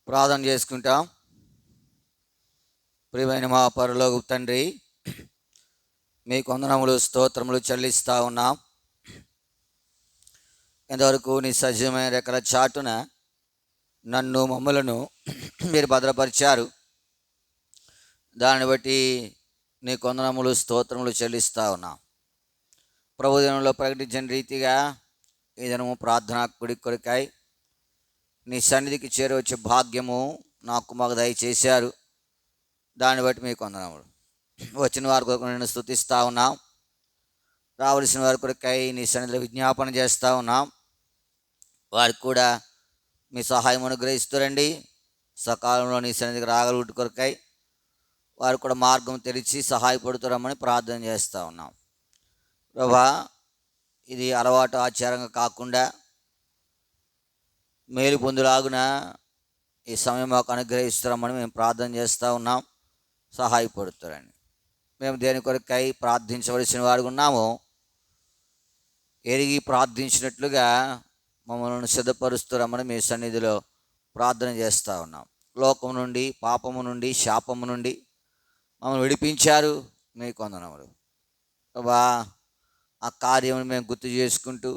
ప్రార్థన చేసుకుంటాం. ప్రియమైన మా పరలోక తండ్రి, మీకు వందనములు స్తోత్రములు చెల్లిస్తూ ఉన్నాం. ఇంతవరకు నీ సజీవమైన రెక్కల చాటున నన్ను మమ్మలను మీరు భద్రపరిచారు. దాన్ని బట్టి నీ వందనములు స్తోత్రములు చెల్లిస్తూ ఉన్నాం. ప్రభుదినంలో ప్రకటించిన రీతిగా ఈ దినము ప్రార్థనా కుడి కొరకాయి నీ సన్నిధికి చేరవచ్చే భాగ్యము నాకు మాకు దయచేశారు. దాన్ని బట్టి మీకు వందనములు. వచ్చిన వారి కొరకు నేను స్తుతిస్తూ ఉన్నాం. రావలసిన వారి కొరకై నీ సన్నిధిలో విజ్ఞాపన చేస్తూ ఉన్నాం. వారికి కూడా మీ సహాయం అనుగ్రహిస్తురండి. సకాలంలో నీ సన్నిధికి రాగలుగుట కొరకై వారు కూడా మార్గం తెరిచి సహాయపడుతురమ్మని ప్రార్థన చేస్తూ ఉన్నాం. ప్రభా, ఇది అలవాటు ఆచారంగా కాకుండా మేలు పొందులాగున ఈ సమయం మాకు అనుగ్రహిస్తున్నామని మేము ప్రార్థన చేస్తూ ఉన్నాం. సహాయపడుతారండి. మేము దేని కొరకై ప్రార్థించవలసిన వారు ఉన్నామో ఎరిగి ప్రార్థించినట్లుగా మమ్మల్ని సిద్ధపరుస్తున్నామని మీ సన్నిధిలో ప్రార్థన చేస్తూ ఉన్నాం. లోకం నుండి, పాపము నుండి, శాపము నుండి మమ్మల్ని విడిపించారు. మీకు వందనములు. ప్రభా, ఆ కార్యమును మేము గుర్తు చేసుకుంటూ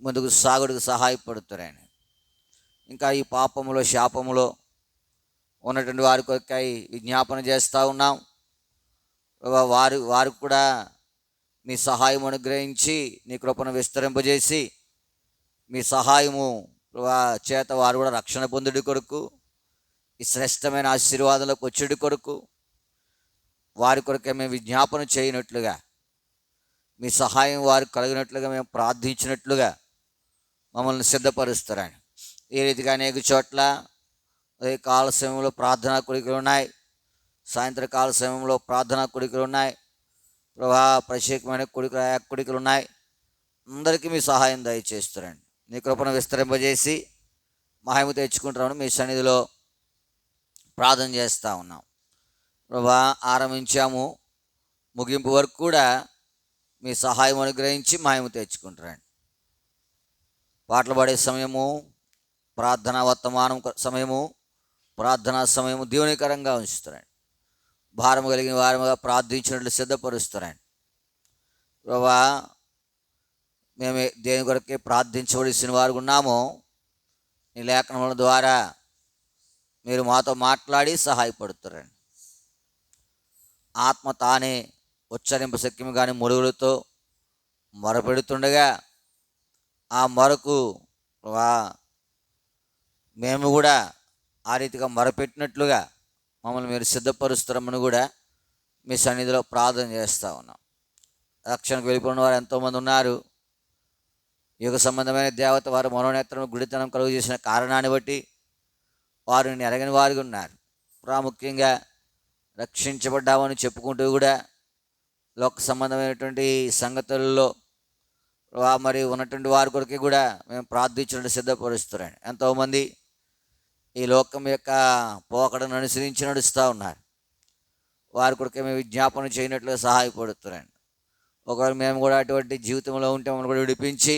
ముందుకు సాగుడికి సహాయపడుతారని, ఇంకా ఈ పాపములో శాపములో ఉన్నటువంటి వారి కొరకై విజ్ఞాపన చేస్తూ ఉన్నాం. వారు కూడా మీ సహాయం అనుగ్రహించి నీ కృపను విస్తరింపజేసి మీ సహాయము చేత వారు కూడా రక్షణ పొందుడి కొరకు, ఈ శ్రేష్టమైన ఆశీర్వాదంలోకి వచ్చేటి కొరకు వారి కొరకే మేము విజ్ఞాపన చేయనట్లుగా, మీ సహాయం వారికి కలిగినట్లుగా మేము ప్రార్థించినట్లుగా మమ్మల్ని సిద్ధపరుస్తారని. ఈ రీతిగా అనేక చోట్ల కాల సమయంలో ప్రార్థనా కోరికలు ఉన్నాయి, సాయంత్రకాల సమయంలో ప్రార్థనా కోరికలు ఉన్నాయి, ప్రత్యేకమైన కోరికలు ఉన్నాయి. అందరికీ మీ సహాయం దయచేస్తారండి. నీ కృపను విస్తరింపజేసి మహిమ తెచ్చుకుంటామని మీ సన్నిధిలో ప్రార్థన చేస్తూ ఉన్నాం. ఆరంభించాము, ముగింపు వరకు కూడా మీ సహాయం అనుగ్రహించి మహిమ తెచ్చుకుంటారండి. పాటలు పాడే సమయము, ప్రార్థనా వర్తమానం సమయము, ప్రార్థనా సమయము దీవెనకరంగా ఉంచుతారండి. భారం కలిగిన వారముగా ప్రార్థించినట్లు సిద్ధపరుస్తారండి. ప్రభా, మేము దేని కొరకే ప్రార్థించవలసిన వారు ఉన్నామో నీ లేఖనముల ద్వారా మీరు మాతో మాట్లాడి సహాయపడుతారండి. ఆత్మ తానే ఉచ్చరింప శక్యము కానీ మొరుగులతో మొరపెడుతుండగా ఆ మొరకు మేము కూడా ఆ రీతిగా మొరపెట్టినట్లుగా మమ్మల్ని మీరు సిద్ధపరుస్తారని కూడా మీ సన్నిధిలో ప్రార్థన చేస్తూ ఉన్నాం. రక్షణకు వెళ్ళిపోయిన వారు ఎంతోమంది ఉన్నారు. యుగ సంబంధమైన దేవత వారు మనోనేత్రం గుడితనం కలుగు చేసిన కారణాన్ని బట్టి వారిని ఎరగని వారికి ఉన్నారు. ప్రాముఖ్యంగా రక్షించబడ్డామని చెప్పుకుంటూ కూడా లోక సంబంధమైనటువంటి సంగతులలో మరి ఉన్నటువంటి వారి కొరకే కూడా మేము ప్రార్థించినట్టు సిద్ధపరుస్తున్నాను. ఎంతోమంది ఈ లోకం యొక్క పోకడను అనుసరించి నడుస్తూ ఉన్నారు. వారి కొరకే మేము విజ్ఞాపన చేయనట్లుగా సహాయపడుతున్నాను. ఒకవేళ మేము కూడా అటువంటి జీవితంలో ఉంటే మనం కూడా విడిపించి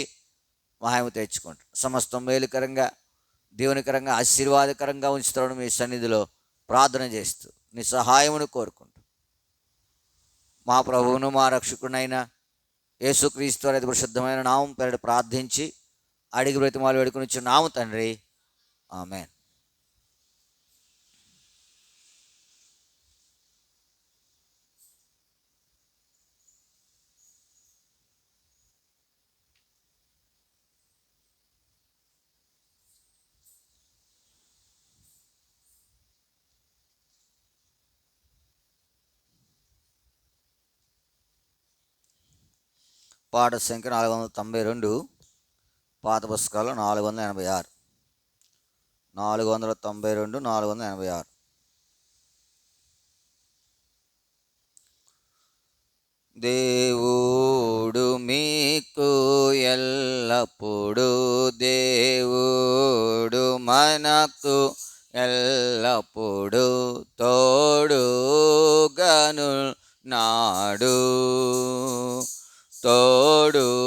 మహిమ తెచ్చుకుంటాం. సమస్తం మేలుకరంగా, దీవెనకరంగా, ఆశీర్వాదకరంగా ఉంచుతామని మీ సన్నిధిలో ప్రార్థన చేస్తూ నీ సహాయమును కోరుకుంటూ మా ప్రభువును మా రక్షకునైన యేసుక్రీస్తు అనేది పరిశుద్ధమైన నామం పేరిట ప్రార్థించి అడిగి బ్రతిమాలు వేడుకొని నాము తండ్రి, ఆమేన్. పాట సంఖ్య 492, పాత పుస్తకాలు 486, 492, 486. దేవుడు మీకు ఎల్లప్పుడూ, దేవుడు మనకు ఎల్లప్పుడూ తోడుగను నాడు, తోడుగనున్నాడు,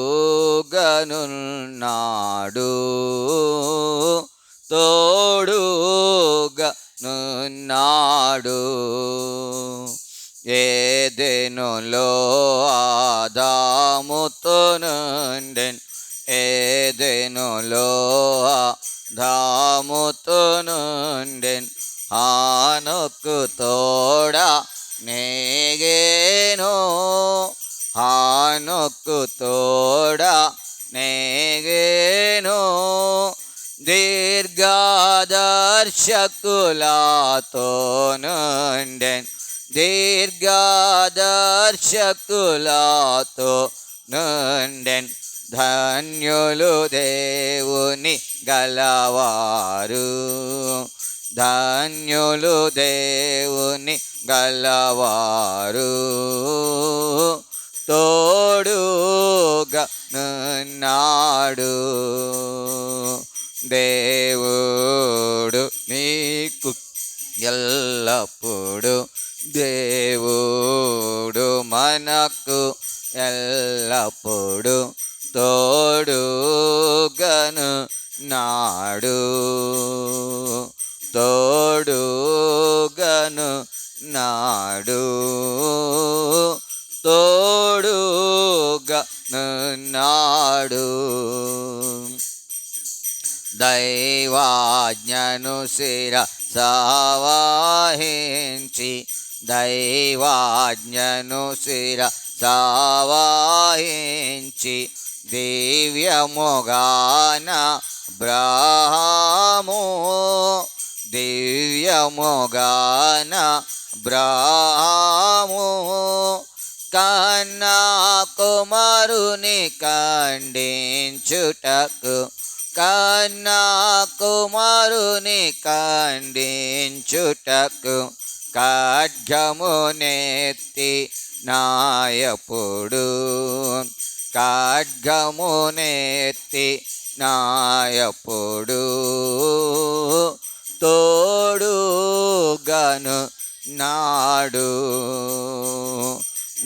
తోడుగనున్నాడు, ఏదెనులో ఆదాముతో నుండెన్, ఏదెనులో ఆదాముతో నుండెన్, హానోకు తోడా నేగేనో, హానోకు తోడా నేగేనో, దీర్ఘదర్శకులతో నుండెన్, దీర్ఘదర్శకులతో నుండెన్, ధన్యులు దేవుని గలవారు, ధన్యులు దేవుని గలవారు, తోడుగా నున్నాడు దేవుడు నీకు ఎల్లప్పుడు, దేవుడు మనకు ఎల్లప్పుడు తోడుగను నాడు, తోడుగను నాడు, తోడుగను నాడు. దైవాజ్ఞను శిరసావహించి, దైవాజ్ఞను శిరసావహించి, దివ్యముగాన అబ్రాహాము, దివ్యముగాన అబ్రాహాము, కన్నా కుమారుని ఖండించుటకు, కన్నా కుమారుని ఖండించుటకు, ఖడ్గమునెత్తి నాయపుడు, ఖడ్గమునెత్తి నాయపుడు, తోడుగను నాడు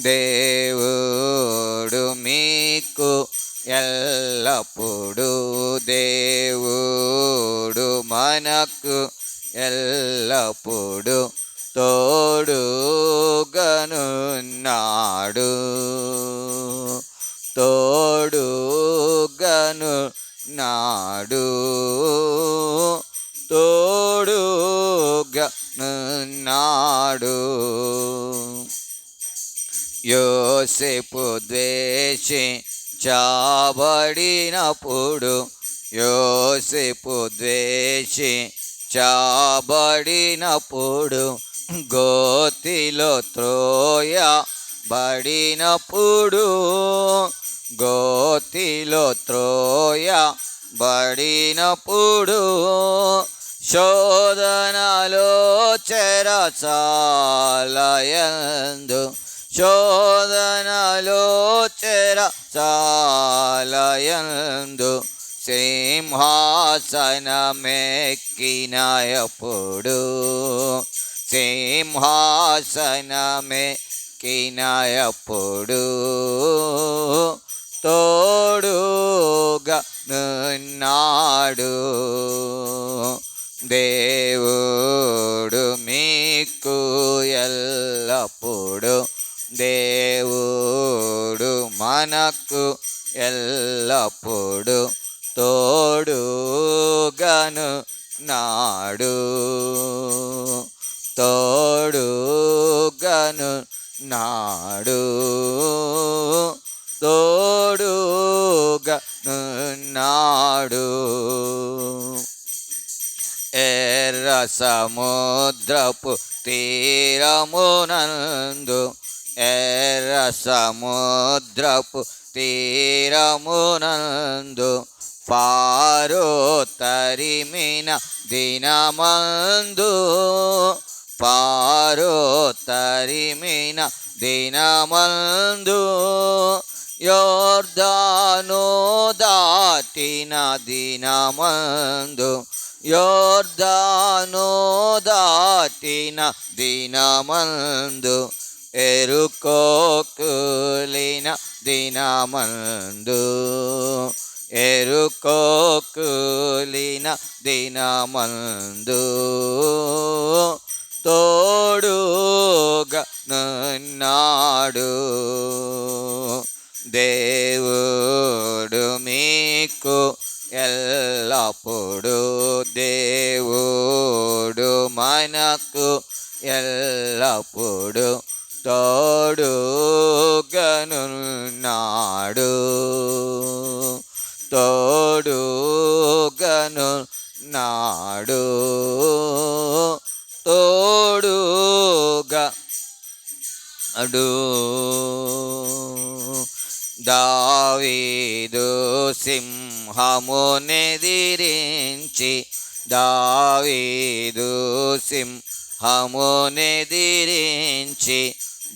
దేవుడు మీకు ఎల్లప్పుడు, దేవుడు మనకు ఎల్లప్పుడు తోడుగను నాడు, తోడుగను నాడు, తోడుగను నాడు. యోసేపు ద్వేషించబడినప్పుడు, యోసేపు ద్వేషించబడినప్పుడు, గోతిలో త్రోయబడినప్పుడు, గోతిలో త్రోయబడినప్పుడు, శోధనలో చెరసాలయందు, శోధనలో చెరసాలయందు, సింహాసనమెక్కినప్పుడు, సింహాసనమెక్కినప్పుడు, తోడుగా నున్నాడు దేవుడు మీకు ఎల్లప్పుడు, దేవుడు మనకు ఎల్లప్పుడు తోడుగను నాడు, తోడుగను నాడు, తోడుగను నాడు. ఎర్ర సముద్రపు తీరమునందు, ఎర్ర సముద్రపు తీరమునందు, పారో తరిమిన దినమందు, పారో తరిమిన దినమందు, యోర్దాను దాటిన దినమందు, యోర్దాను దాటిన దినమందు, ఎరుకో కూలిన దినమందు, ఎరుకో కూలిన దినమందు, తోడుగా నున్నాడు. దేవుడు మీకు ఎల్లప్పుడు, దేవుడు మనకు ఎల్లప్పుడు తోడుగనున్నాడు, తోడుగనున్నాడు, తోడుగా అడు. దావీదు సింహమునెదిరించి, దావీదు సింహమునెదిరించి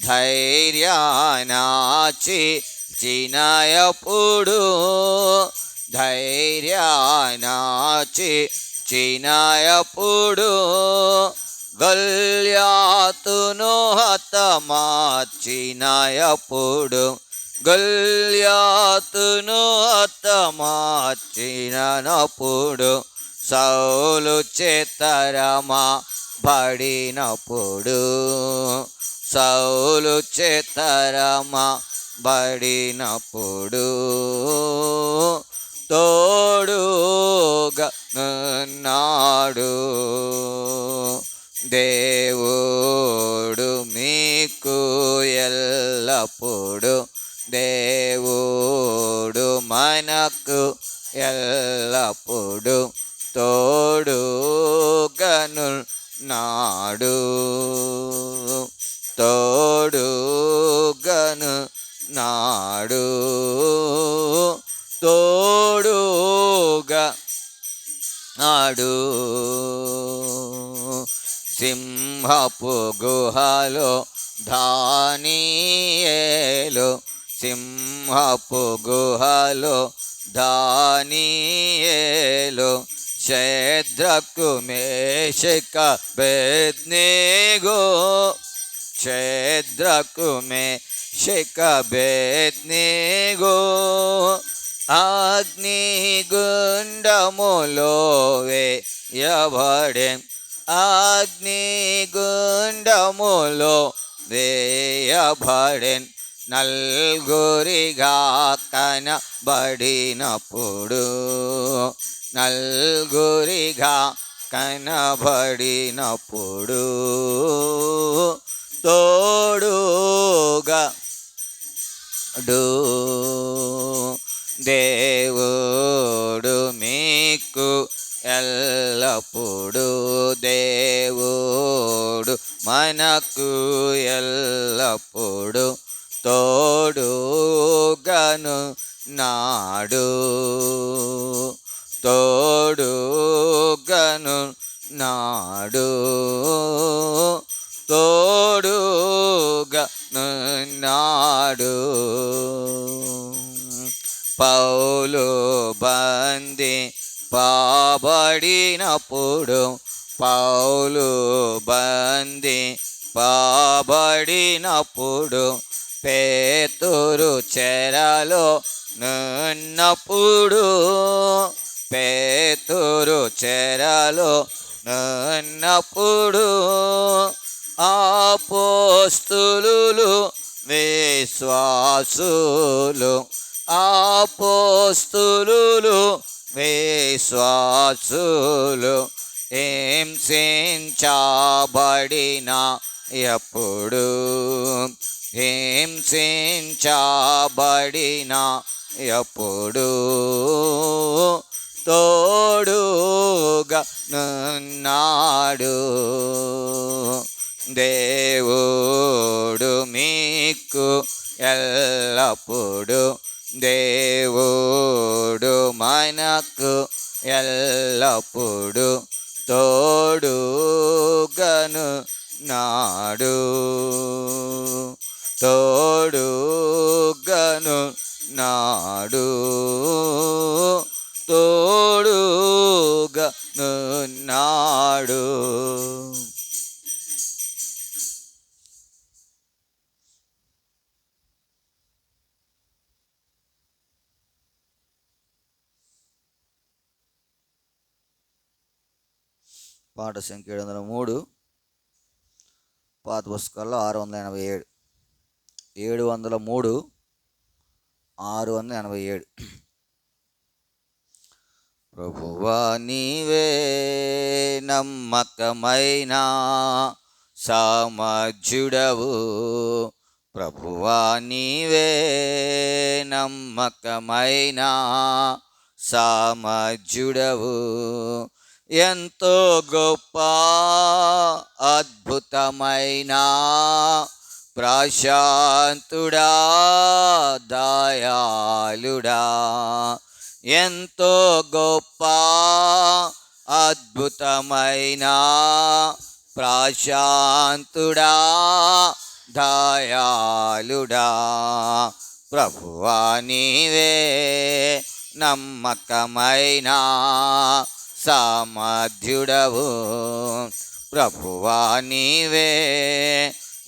ధైర్యానాచినయప్పుడు, ధైర్యానాచినయప్పుడు గొల్యాతును హతమార్చినయప్పుడు, గొల్యాతును హతమార్చినప్పుడు, సౌలు చేతరమా బడినప్పుడు, సౌలు చేతరమా బడినప్పుడు తోడుగా నున్నాడు. దేవుడు మీకు ఎల్లప్పుడు, దేవుడు మనకు ఎల్లప్పుడు తోడుగనున్నాడు, తోడుగనున్నాడు, తోడుగా నాడు. సింహపు గుహలో దానియేలు, సింహపు గుహలో దానియేలు షద్రకు మేషక బేద్నెగో, షద్రకు మేషక బేద్నెగో అగ్నిగుండములో వేయబడెన్, అగ్నిగుండములో వేయబడెన్. నల్గురిగా కనబడినప్పుడు, నల్గురిగా కనబడినప్పుడు తోడుగా డు. దేవుడు మీకు ఎల్లప్పుడు, దేవుడు మనకు ఎల్లప్పుడు తోడుగనున్నాడు, తోడుగనున్నాడు, తోడుగనున్నాడు. పౌలు బంది పాబడినప్పుడు, పౌలు బంది పాబడినప్పుడు పేతురు చెరలో నున్నప్పుడు, పేతురు చెరలో నున్నప్పుడు అపోస్తలులు విశ్వాసులు, అపోస్తలులు విశ్వాసులు హింసించబడిన ఎప్పుడు, హింసించబడిన ఎప్పుడు తోడుగా నున్నాడు. దేవుడు మీకు ఎల్లప్పుడు, దేవుడు మనకు ఎల్లప్పుడు తోడుగనున్నాడు, తోడుగనున్నాడు, తోడుగనున్నాడు. పాట సంఖ్య 703. పాత పుస్తకాల్లో 687, 703, 687. ప్రభువా నీవే నమ్మకమైన సామర్థ్యుడవు, ప్రభువా నీవే నమ్మకమైన సామర్థ్యుడవు, ఎంతో గొప్ప అద్భుతమైన ప్రశాంతుడా దయాళుడా, ఎంతో గొప్ప అద్భుతమైన ప్రశాంతుడా దయాళుడా, ప్రభువా నీవే నమ్మకమైన సామర్థ్యుడవు, ప్రభువా నీవే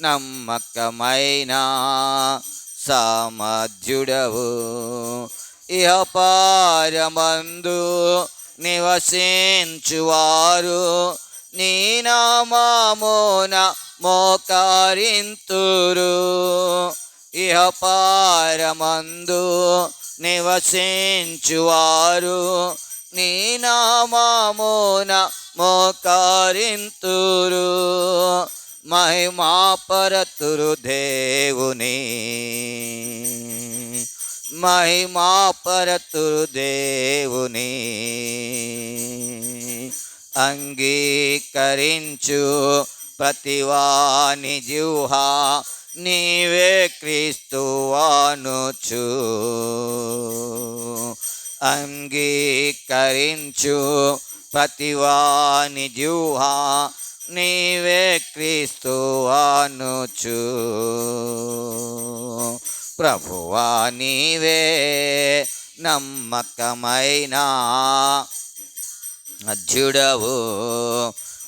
నమ్మకమైన సామర్థ్యుడవు, ఇహపరమందు నివసించువారు నీ నామమున మోకరింతురు, ఇహపరమందు నివసించువారు నీ నామమున మోకరింతురు, మహిమాపరతురు దేవుని, మహిమాపరతురు దేవుని, అంగీకరించు ప్రతివాని జిహ్వా నీవే క్రీస్తువనుచు, అంగీకరించు ప్రతివాని జిహ్వా నీవే క్రీస్తువనుచు, ప్రభువా నీవే నమ్మకమైన అధ్యుడవు,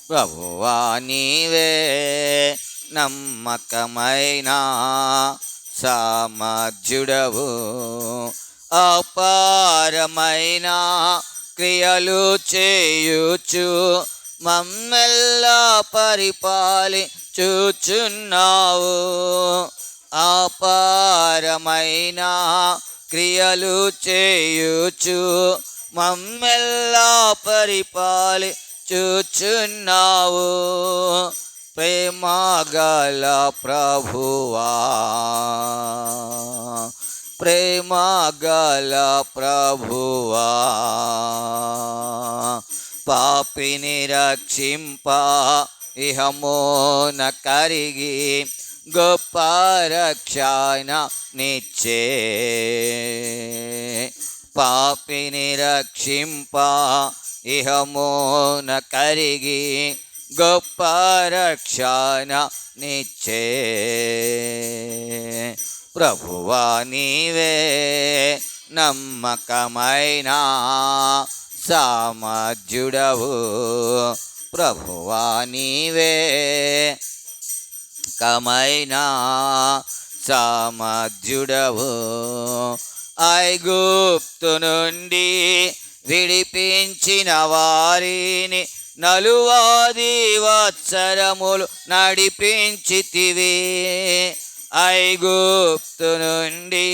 ప్రభువా నీవే నమ్మకమైన సామర్థ్యుడవు, అపారమైన క్రియలు చేయుచు మమ్మెల్లా పరిపాలించుచున్నావు, అపారమైన క్రియలు చేయుచు మమ్మెల్లా పరిపాలించుచున్నావు, ప్రేమగల ప్రభువా, ప్రేమగల ప్రభువా, పాపిని రక్షింప ఇహమోన కరిగి గొప్ప రక్షణ నిచ్చే, పాపిని రక్షింప ఇహమోన కరిగి గొప్ప రక్షణ నిచ్చే, ప్రభువా నీవే నమ్మకమైన సామర్థ్యుడవు, ప్రభువా నీవే నమ్మకమైన సామర్థ్యుడవు, ఐగుప్తు నుండి విడిపించిన వారిని 40 సంవత్సరములు నడిపించితివి, ఐగుప్తు నుండి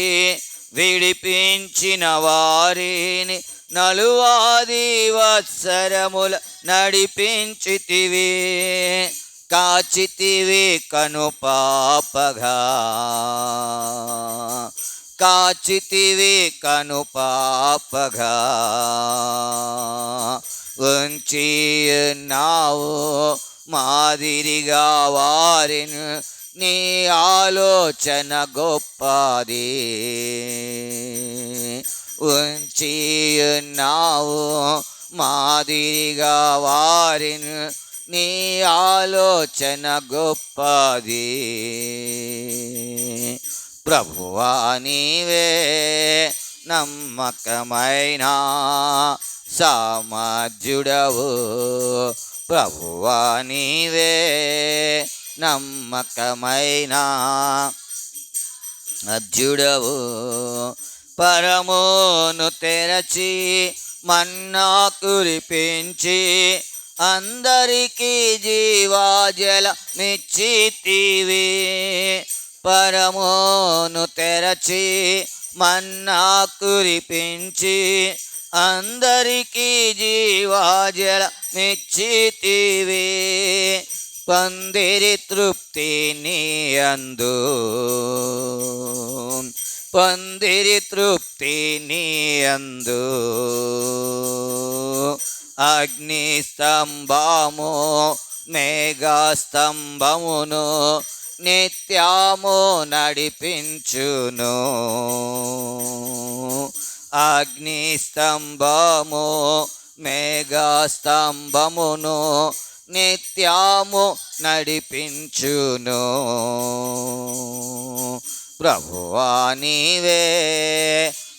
విడిపించిన వారిని 40 సంవత్సరములు నడిపించితివి, కాచితివి కనుపాపగా, కాచితివి కనుపాపగా, ఉంచియున్నావు మాదిరిగా వారిని, నీ ఆలోచన గొప్పది, ఉంచియున్నావు మాదిరిగా వారిని, నీ ఆలోచన గొప్పది, ప్రభువా నీవే నమ్మకమైన సామర్థ్యుడవు, ప్రభువా నీవే నమ్మకమైన అధ్యుడవు, పరమును తెరచి మన్నా కురిపించి అందరికీ జీవజలమిచ్చితివి. పరమోను తెరచి మన్నా కురిపించి అందరికీ జీవజలమిచ్చితివి. పొందిరి తృప్తి నీ యందు, పొందిరి తృప్తి నీ యందు. అగ్నిస్తంభము మేఘస్తంభమును నిత్యము నడిపించును. అగ్నిస్తంభము మేఘస్తంభమును నిత్యము నడిపించును. ప్రభువా నీవే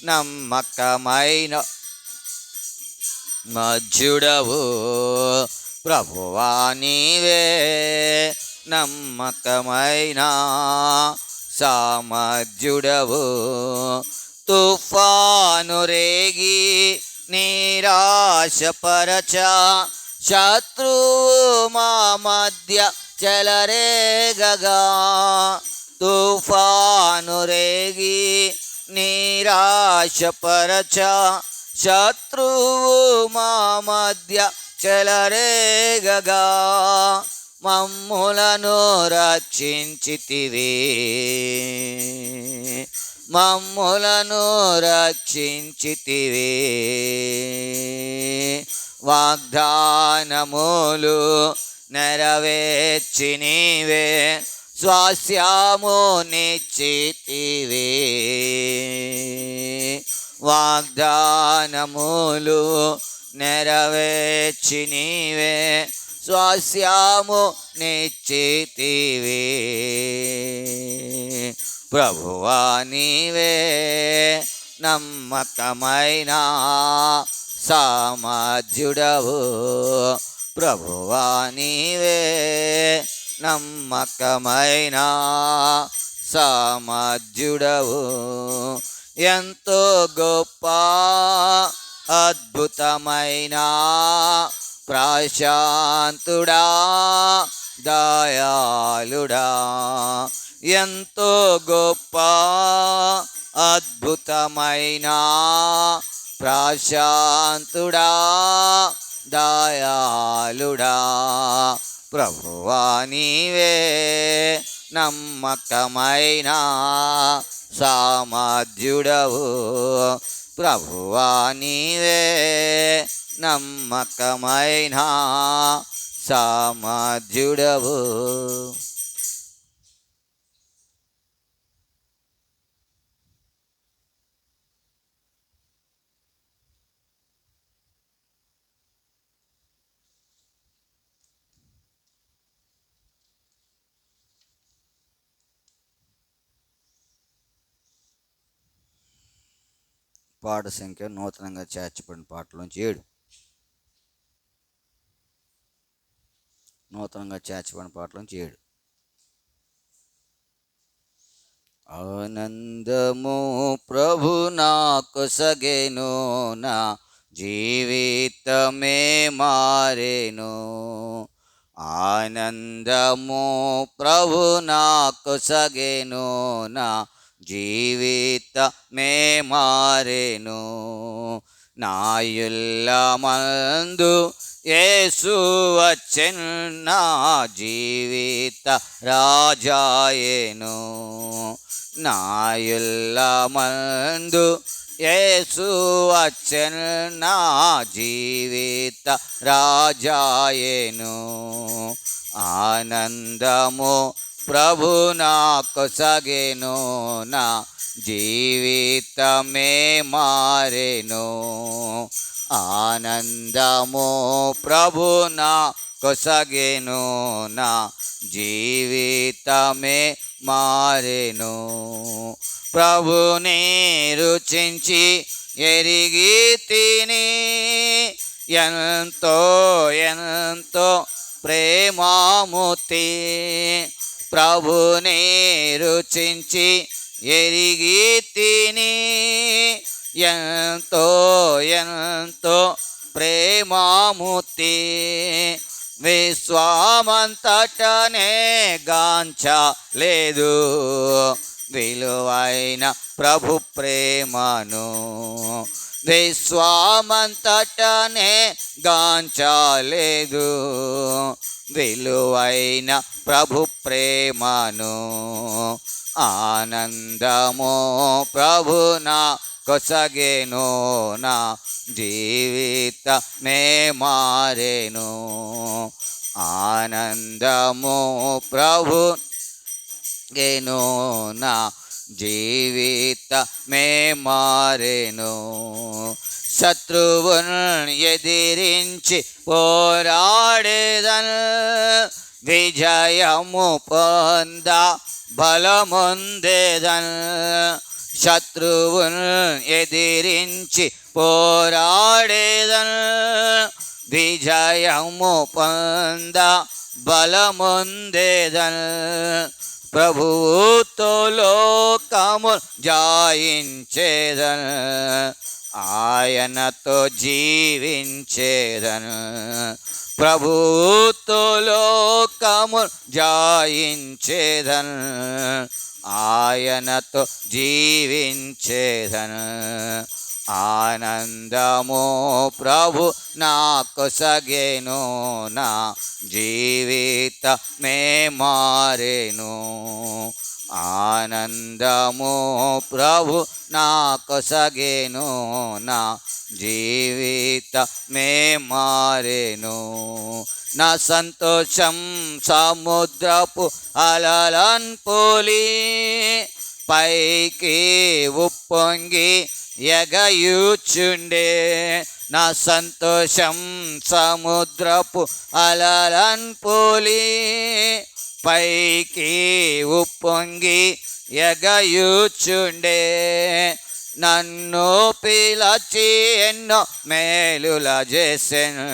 నమ్మకమైన మధ్యుడవు. ప్రభువా నీవే నమ్మకమైన సామధ్యుడవు. తుఫాను రేగి నిరాశపరచ శత్రువు మా మధ్య చెలరేగగా. తుఫాను రేగి నిరాశపరచ శత్రువు మా మధ్య చెలరేగగా. మమ్ములను రక్షించితివి, మమ్ములను రక్షించితివి. వాగ్దానములు నెరవేర్చి నీవే స్వాస్యము నిశ్చితివి. వాగ్దానములు నెరవేర్చి నీవే స్వాస్యము నిశ్చితివి. ప్రభువా నీవే నమ్మకమైన సామధ్యుడవు. ప్రభువా నీవే నమ్మకమైన సామధ్యుడవు. ఎంతో గొప్ప అద్భుతమైన ప్రశాంతుడా దయాళుడా. ఎంతో గొప్ప అద్భుతమైన ప్రశాంతుడా దయాళుడా. ప్రభువా నీవే నమ్మకమైన సామధ్యుడవు. ప్రభువా నీవే నమ్మకమైన సామధ్యుడవు. పాట సంఖ్య నూతనంగా చేర్చబడిన పాటలోంచి 7. నూతనంగా చేర్చబడిన పాటలోంచి 7. ఆనందము ప్రభు నాకు సగెను, నా జీవితమే మారెను. ఆనందము ప్రభు నాకు సగెను, నా జీవితమే మారెను. నా యుల్లమందు యేసు వచ్చెను, నా జీవిత రాజాయేను. నా యుల్లమందు యేసు వచ్చెను, నా జీవిత రాజాయేను. ఆనందము ప్రభు నాకు సగెను, నా జీవితమే మారెను. ఆనందము ప్రభు నాకు సగెను, నా జీవితమే మారెను. ప్రభుని రుచించి ఎరిగి తిని, ఎంతో ఎంతో ప్రేమాముతి. ప్రభుని రుచించి ఎరిగి తిని, ఎంతో ఎంతో ప్రేమాముతి. విశ్వమంతటనే గాంచలేదు విలువైన ప్రభు ప్రేమను. విశ్వమంతటనే గాంచలేదు విలువైన ప్రభు ప్రేమను. ఆనందము ప్రభునా కొసగెను నా జీవితమే మారెను. ఆనందము ప్రభు గెను నా జీవితమే మారెను. శత్రువును ఎదిరించి పోరాడేదను విజయము పొంద బలముందేదను. శత్రువును ఎదిరించి పోరాడేదను విజయము పొంద బలముందేదను. ప్రభువుతో లోకము జయించేదను ఆయనతో జీవించేదను. ప్రభువుతో లోకము జయించేదను ఆయనతో జీవించేదను. ఆనందము ప్రభు నాకు సగెను నా జీవితమే మారెను. ఆనందము ప్రభు నాకు సగెను నా జీవితమే మారెను. నా సంతోషం సముద్రపు అలలను పోలి పైకి ఉప్పొంగి ఎగయుచుండే. నా సంతోషం సముద్రపు అలలను పోలి పైకి ఉప్పొంగి ఎగయుచుండే. నన్ను పిలచి ఎన్నో మేలుల చేసెను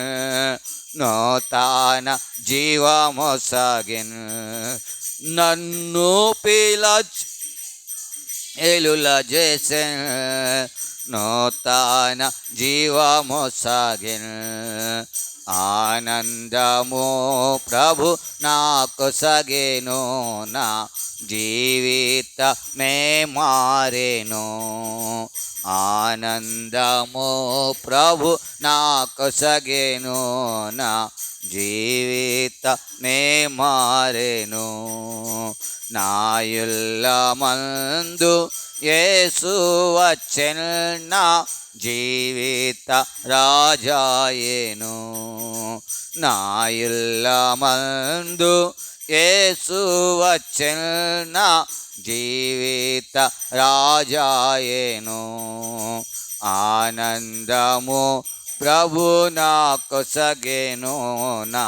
నూతన జీవము సాగెను. నన్ను పిలచి మేలుల చేసెను నూతన జీవము సాగెను. ఆనందము ప్రభు నాకు సగెను నా జీవితమే మారెను. ఆనందము ప్రభు నాకు సగెను నా జీవితమే మారెను. నాయుల్లమందు యేసు వచ్చెను నా జీవిత రాజాయేను. నాయుల్లమందు యేసు వచ్చెను నా జీవిత రాజాయేను. ఆనందము ప్రభు నాకు సగెను నా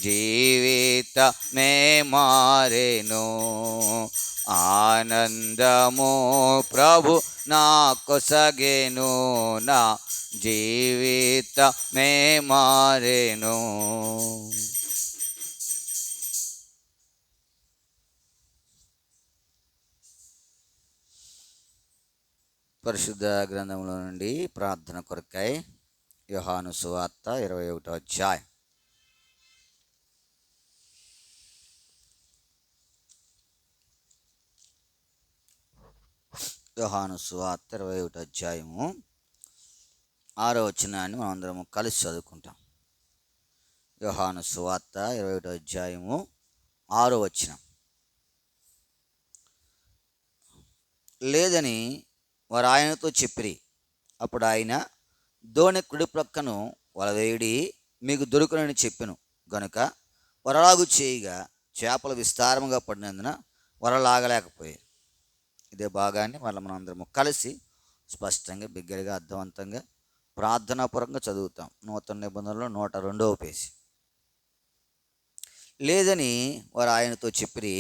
జీవితమే మారెను. ఆనందము ప్రభు నాకు సగెను నా జీవితమే మారెను. పరిశుద్ధ గ్రంథంలో నుండి ప్రార్థన కొరకై యోహాను సువార్త 21వ అధ్యాయం. యోహాను సువార్త 21వ అధ్యాయము 6వ వచనాన్ని మనం అందరము కలిసి చదువుకుంటాం. యోహాను సువార్త 21వ అధ్యాయము 6వ వచనం. లేదని వారు ఆయనతో చెప్పిరి. అప్పుడు ఆయన దోణి కుడి ప్రక్కను వలవేయుడి మీకు దొరుకునని చెప్పెను గనుక వరలాగు చేయగా చేపలు విస్తారముగా పడినందున వరలాగలేకపోయారు. ఇదే భాగాన్ని మళ్ళీ మనం అందరము కలిసి స్పష్టంగా బిగ్గరగా అర్థవంతంగా ప్రార్థనాపూర్వకంగా చదువుతాం. నూతన నిబంధనలో 102వ పేజీ. లేదని వారు ఆయనతో చెప్పిరి.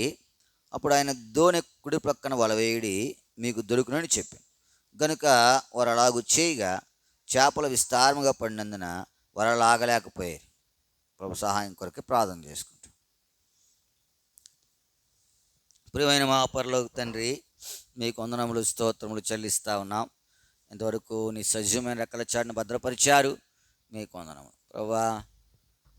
అప్పుడు ఆయన దోణి కుడి ప్రక్కన వలవేయుడి మీకు దొరుకునని చెప్పాను గనుక వారు అలాగూ చేయగా చేపలు విస్తారముగా పడినందున వరలాగలేకపోయారు. ప్రభు సహాయం కొరకు ప్రార్థన చేసుకుంటాం. ప్రియమైన మా పరలోక తండ్రి, మీకు వందనములు స్తోత్రములు చెల్లిస్తూ ఉన్నాం. ఇంతవరకు నీ సజీవమైన రెక్కల చాటును భద్రపరిచారు. మీకు వందనములు ప్రభువా.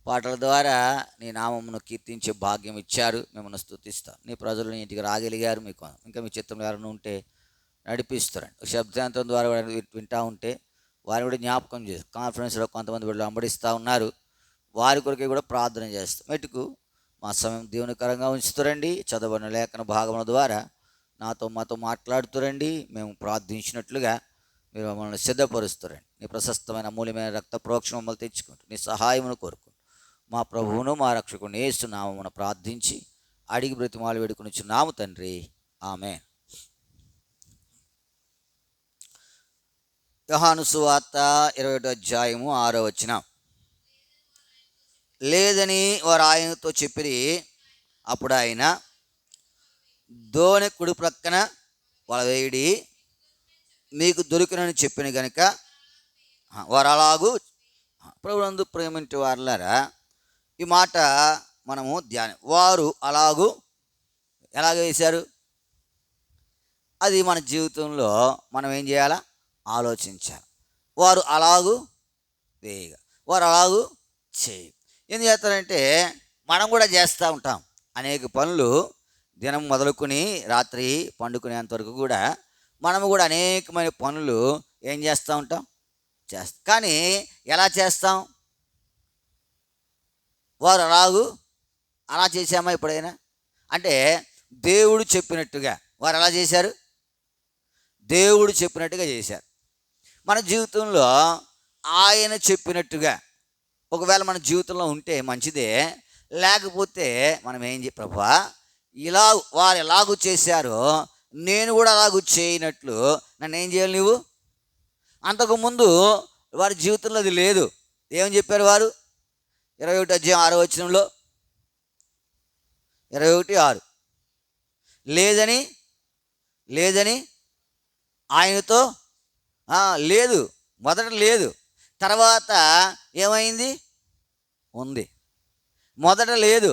పాటల ద్వారా నీ నామమును కీర్తించే భాగ్యం ఇచ్చారు. మిమ్మల్ని స్తుతిస్తాం. నీ ప్రజలు నీ ఇంటికి రాగలిగారు. మీకు ఇంకా మీ చిత్తంలో ఎవరైనా ఉంటే నడిపిస్తారండి. శబ్దాంతం ద్వారా వింటూ ఉంటే వారిని కూడా జ్ఞాపకం చేసి కాన్ఫరెన్స్లో కొంతమంది వీళ్ళు వెంబడిస్తూ ఉన్నారు. వారి కొరకే కూడా ప్రార్థన చేస్తాం. మెటుకు మా సమయం దేవునికరంగా ఉంచుతారండి. చదవని లేఖన భాగముల ద్వారా మాతో మాట్లాడుతురండి. మేము ప్రార్థించినట్లుగా మీరు మమ్మల్ని సిద్ధపరుస్తారండి. నీ ప్రశస్తమైన అమూల్యమైన రక్త ప్రోక్షణ మమ్మల్ని తెచ్చుకుంటూ నీ సహాయమును కోరుకుంటూ మా ప్రభువును మా రక్షకుని యేసు నామమున ప్రార్థించి అడిగి బ్రతిమాలు వేడుకొనిచున్నాము తండ్రి. ఆమేన్. యోహాను సువార్త 21 లేదని వారు ఆయనతో చెప్పిరి. అప్పుడు ఆయన దోణి కుడి ప్రక్కన వల వేయుడి, మీకు దొరికినని చెప్పిన గనుక వారు అలాగూ. ప్రభునందు ప్రేమించే వారులారా, ఈ మాట మనము వారు అలాగూ ఎలాగ వేశారు? అది మన జీవితంలో మనం ఏం చేయాలా? ఆలోచించాలి. వారు అలాగూ వేయగా, వారు అలాగూ చేయి. ఏం చేస్తారంటే మనం కూడా చేస్తూ ఉంటాం అనేక పనులు. దినం మొదలుకొని రాత్రి పండుకునేంతవరకు కూడా మనము కూడా అనేకమైన పనులు ఏం చేస్తూ ఉంటాం? చేస్తాం. కానీ ఎలా చేస్తాం? వారు అలా చేశామా ఎప్పుడైనా? అంటే దేవుడు చెప్పినట్టుగా వారు ఎలా చేశారు? దేవుడు చెప్పినట్టుగా చేశారు. మన జీవితంలో ఆయన చెప్పినట్టుగా ఒకవేళ మన జీవితంలో ఉంటే మంచిదే. లేకపోతే మనం ఏం ప్రభువా, ఇలా వారు ఎలాగూ చేశారో నేను కూడా అలాగూ చేయనట్లు నన్ను ఏం చేయాలి నువ్వు? అంతకుముందు వారి జీవితంలో అది లేదు. ఏమని చెప్పారు వారు? 21:6 21:6 లేదని ఆయనతో లేదు. మొదట లేదు, తర్వాత ఏమైంది? ఉంది. మొదట లేదు.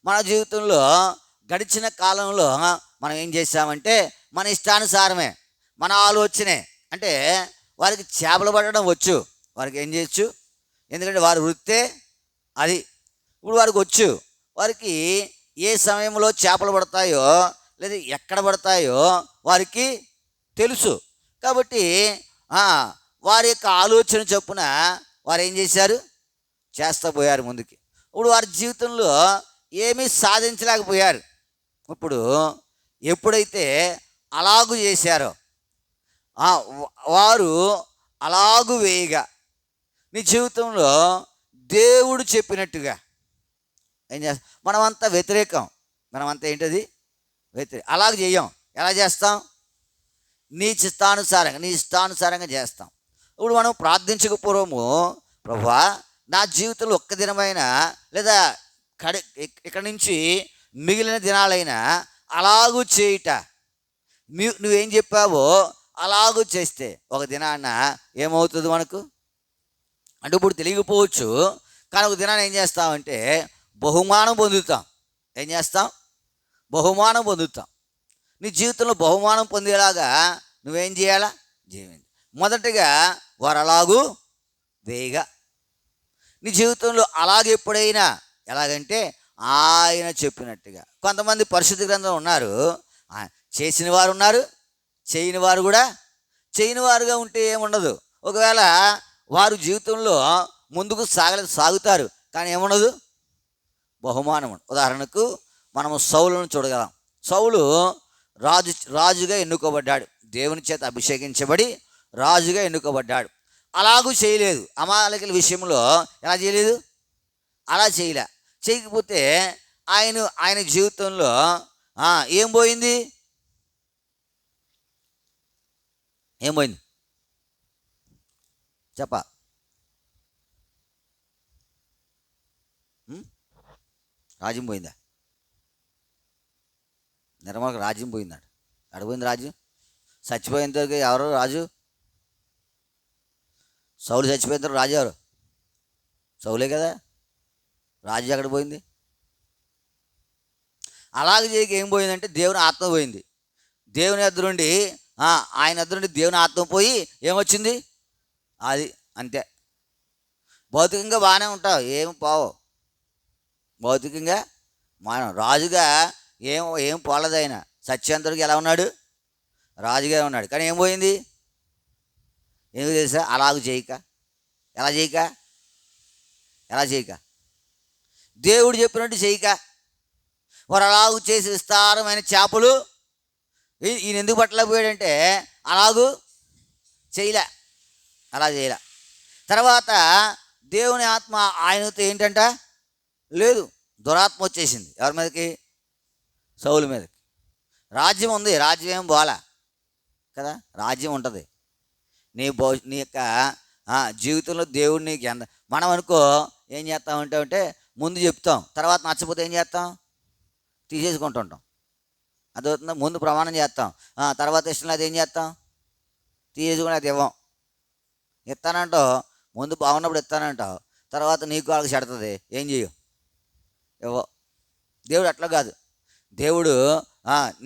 మన జీవితంలో గడిచిన కాలంలో మనం ఏం చేశామంటే మన ఇష్టానుసారమే, మన ఆలోచనే. అంటే వారికి చేపలు పట్టడం వచ్చు, వారికి ఏం చేయొచ్చు, ఎందుకంటే వారి వృత్తే అది. ఇప్పుడు వారికి వచ్చు, వారికి ఏ సమయంలో చేపలు పడతాయో లేదా ఎక్కడ పడతాయో వారికి తెలుసు. కాబట్టి వారి యొక్క ఆలోచన చొప్పున వారు ఏం చేశారు? చేస్తూ పోయారు ముందుకి. ఇప్పుడు వారి జీవితంలో ఏమీ సాధించలేకపోయారు. ఇప్పుడు ఎప్పుడైతే అలాగూ చేశారో వారు అలాగూ వేయగా నీ జీవితంలో దేవుడు చెప్పినట్టుగా ఏం చేస్తాం? మనమంతా వ్యతిరేకం. మనమంతా ఏంటది? వ్యతిరేకం. అలాగ చెయ్యం. ఎలా చేస్తాం? నీ ఇష్టానుసారంగా చేస్తాం. ఇప్పుడు మనం ప్రార్థించక పూర్వము, ప్రభువా నా జీవితంలో ఒక్క దినమైనా లేదా ఇక్కడి నుంచి మిగిలిన దినాలైనా అలాగూ చేయుట, నువ్వేం చెప్పావో అలాగూ చేస్తే ఒక దినాన్న ఏమవుతుంది మనకు అంటే ఇప్పుడు తెలియకపోవచ్చు. కానీ ఒక దినాన్ని ఏం చేస్తామంటే బహుమానం పొందుతాం. ఏం చేస్తాం? బహుమానం పొందుతాం. నీ జీవితంలో బహుమానం పొందేలాగా నువ్వేం చేయాలా? జీవించు. మొదటగా వారు అలాగూ వేయగా నీ జీవితంలో అలాగే ఎప్పుడైనా ఎలాగంటే ఆయన చెప్పినట్టుగా. కొంతమంది పరిశుద్ధ గ్రంథం ఉన్నారు, చేసిన వారు ఉన్నారు, చేయని వారు కూడా. చేయని వారుగా ఉంటే ఏముండదు. ఒకవేళ వారు జీవితంలో ముందుకు సాగుతారు, కానీ ఏముండదు? బహుమానం. ఉదాహరణకు మనము సౌలును చూడగలం. సౌలు రాజుగా ఎన్నుకోబడ్డాడు. దేవుని చేత అభిషేకించబడి రాజుగా ఎన్నుకోబడ్డాడు. అలాగూ చేయలేదు. అమాలేకుల విషయంలో ఎలా చేయలేదు? అలా చేయకపోతే ఆయన జీవితంలో ఏం పోయింది? చెప్ప రాజ్యం పోయిందా? నిర్మలకు రాజ్యం పోయిందాడు. అడిపోయింది రాజ్యం. చచ్చిపోయిన తర్వాత ఎవరు రాజు? సౌలు చచ్చిపోయిన తర్వాత రాజు ఎవరు? సౌలే కదా. రాజు ఎక్కడ పోయింది? అలాగే చేయక ఏం పోయిందంటే దేవుని ఆత్మ పోయింది. దేవుని ఎదురుండి ఆయన ఎదురుండి దేవుని ఆత్మ పోయి ఏమొచ్చింది? అది అంతే. భౌతికంగా బాగానే ఉంటావు, ఏమి పోవు. భౌతికంగా మనం రాజుగా ఏం ఏం పోలేదు ఆయన. సత్యంతరికి ఎలా ఉన్నాడు? రాజుగా ఉన్నాడు. కానీ ఏం పోయింది? ఎందుకు తెలుసా? అలాగూ చేయక. ఎలా చేయక? ఎలా చేయక? దేవుడు చెప్పినట్టు చేయక. వారు అలాగూ చేసి విస్తారమైన చేపలు ఈయన ఎందుకు పట్టలేకపోయాడంటే అలాగూ చేయలే. అలా చేయలే. తర్వాత దేవుని ఆత్మ ఆయనతో ఏంటంట? లేదు, దురాత్మ వచ్చేసింది. ఎవరి మీదకి? సౌలు మీదకి. రాజ్యం ఉంది, రాజ్యం ఏం పోలా కదా. రాజ్యం ఉంటుంది. నీ యొక్క జీవితంలో దేవుడు నీకు ఎంత. మనం అనుకో ఏం చేస్తామంటే ముందు చెప్తాం, తర్వాత నచ్చపోతే ఏం చేస్తాం? తీసేసుకుంటుంటాం. అదవుతుందా? ముందు ప్రమాణం చేస్తాం, తర్వాత ఇష్టం లేదు ఏం చేస్తాం? తీసేసుకుని అది ఇవ్వం. ఇస్తానంటావు, ముందు బాగున్నప్పుడు ఇస్తానంటావు, తర్వాత నీకు వాళ్ళకి చెడుతుంది, ఏం చేయవు? ఇవ్వవు. దేవుడు అట్లా కాదు. దేవుడు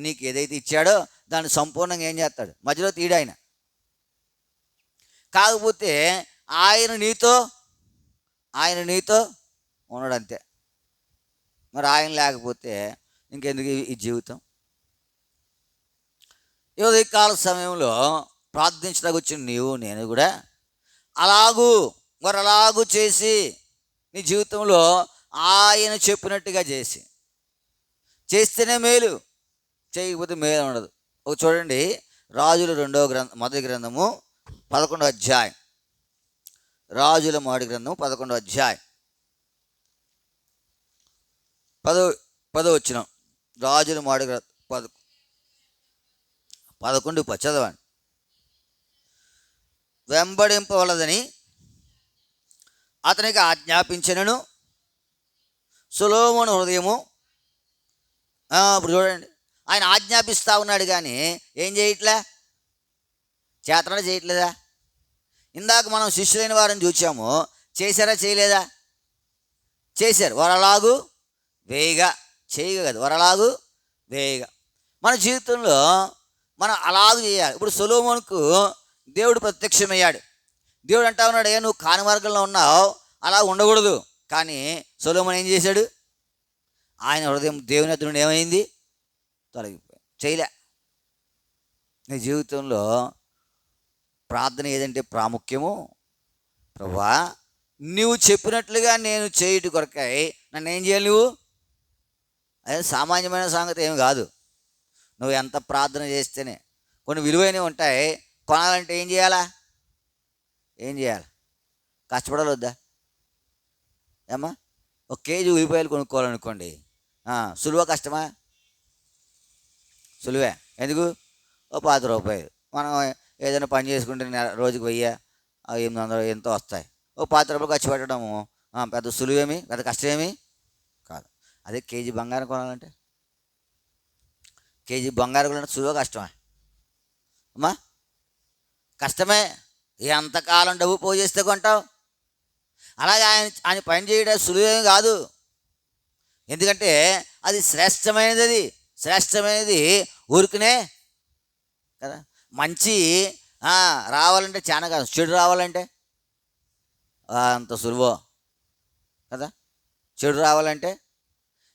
నీకు ఏదైతే ఇచ్చాడో దాన్ని సంపూర్ణంగా ఏం చేస్తాడు? మధ్యలో తీయడు ఆయన. కాకపోతే ఆయన నీతో ఉన్నాడు అంతే. మరి ఆయన లేకపోతే ఇంకెందుకు ఈ జీవితం? ఈ ఉదయకాల సమయంలో ప్రార్థించడానికి వచ్చిన నీవు నేను కూడా అలాగూ చేసి నీ జీవితంలో ఆయన చెప్పినట్టుగా చేస్తేనే మేలు, చేయకపోతే మేలు ఉండదు. ఒక చూడండి, రాజుల మొదటి గ్రంథము 11వ అధ్యాయం. రాజుల మొదటి గ్రంథము 11వ అధ్యాయం 10వ వచనం. రాజుల మొదటి గ్రంథం 11 చదవండి. వెంబడింపవలదని అతనికి ఆజ్ఞాపించినను సొలొమోను హృదయము. ఇప్పుడు చూడండి, ఆయన ఆజ్ఞాపిస్తూ ఉన్నాడు కానీ ఏం చేయట్లే? చేతన చేయట్లేదా? ఇందాక మనం శిష్యులైన వారిని చూసాము, చేశారా చేయలేదా? చేశారు. వరలాగు వేయగా, చేయగా కదా, వరలాగు వేయగా. మన జీవితంలో మనం అలాగూ చేయాలి. ఇప్పుడు సొలొమోనుకు దేవుడు ప్రత్యక్షమయ్యాడు. దేవుడు అంటా ఉన్నాడు, నువ్వు కాని మార్గంలో ఉన్నావు, అలా ఉండకూడదు. కానీ సొలొమోను ఏం చేశాడు? ఆయన హృదయం దేవుని ఎదురు నుండి ఏమైంది? తొలగిపోయింది. చేయలే. నీ జీవితంలో ప్రార్థన ఏదంటే ప్రాముఖ్యము, ప్రభువా నువ్వు చెప్పినట్లుగా నేను చేయుట కొరకై నన్ను ఏం చేయాలి? నువ్వు అదే సామాన్యమైన సంగతి ఏమి కాదు. నువ్వు ఎంత ప్రార్థన చేస్తేనే కొన్ని విలువైనవి ఉంటాయి. కొనాలంటే ఏం చేయాలి? కష్టపడాలి వద్దా? ఏమ్మా, 1 కేజీ ఉల్లిపాయలు కొనుక్కోవాలనుకోండి, సులువా కష్టమా? సులువే. ఎందుకు? 10 రూపాయలు. మనం ఏదైనా పని చేసుకుంటే రోజుకి 1000, 800 ఎంతో వస్తాయి. 10 రూపాయలు ఖర్చు పెట్టడము పెద్ద సులువేమి, పెద్ద కష్టమేమి కాదు. అదే కేజీ బంగారం కొనాలంటే, కేజీ బంగారం కొనాలంటే సులువా కష్టమా? అమ్మా, కష్టమే. ఎంతకాలం డబ్బు పోగు చేస్తే కొంటావు? అలాగే ఆయన పని చేయడం సులువేమి కాదు. ఎందుకంటే అది శ్రేష్టమైనది ఊరికనే కదా. మంచి రావాలంటే చాలా కాదు, చెడు రావాలంటే అంత సులువో కదా. చెడు రావాలంటే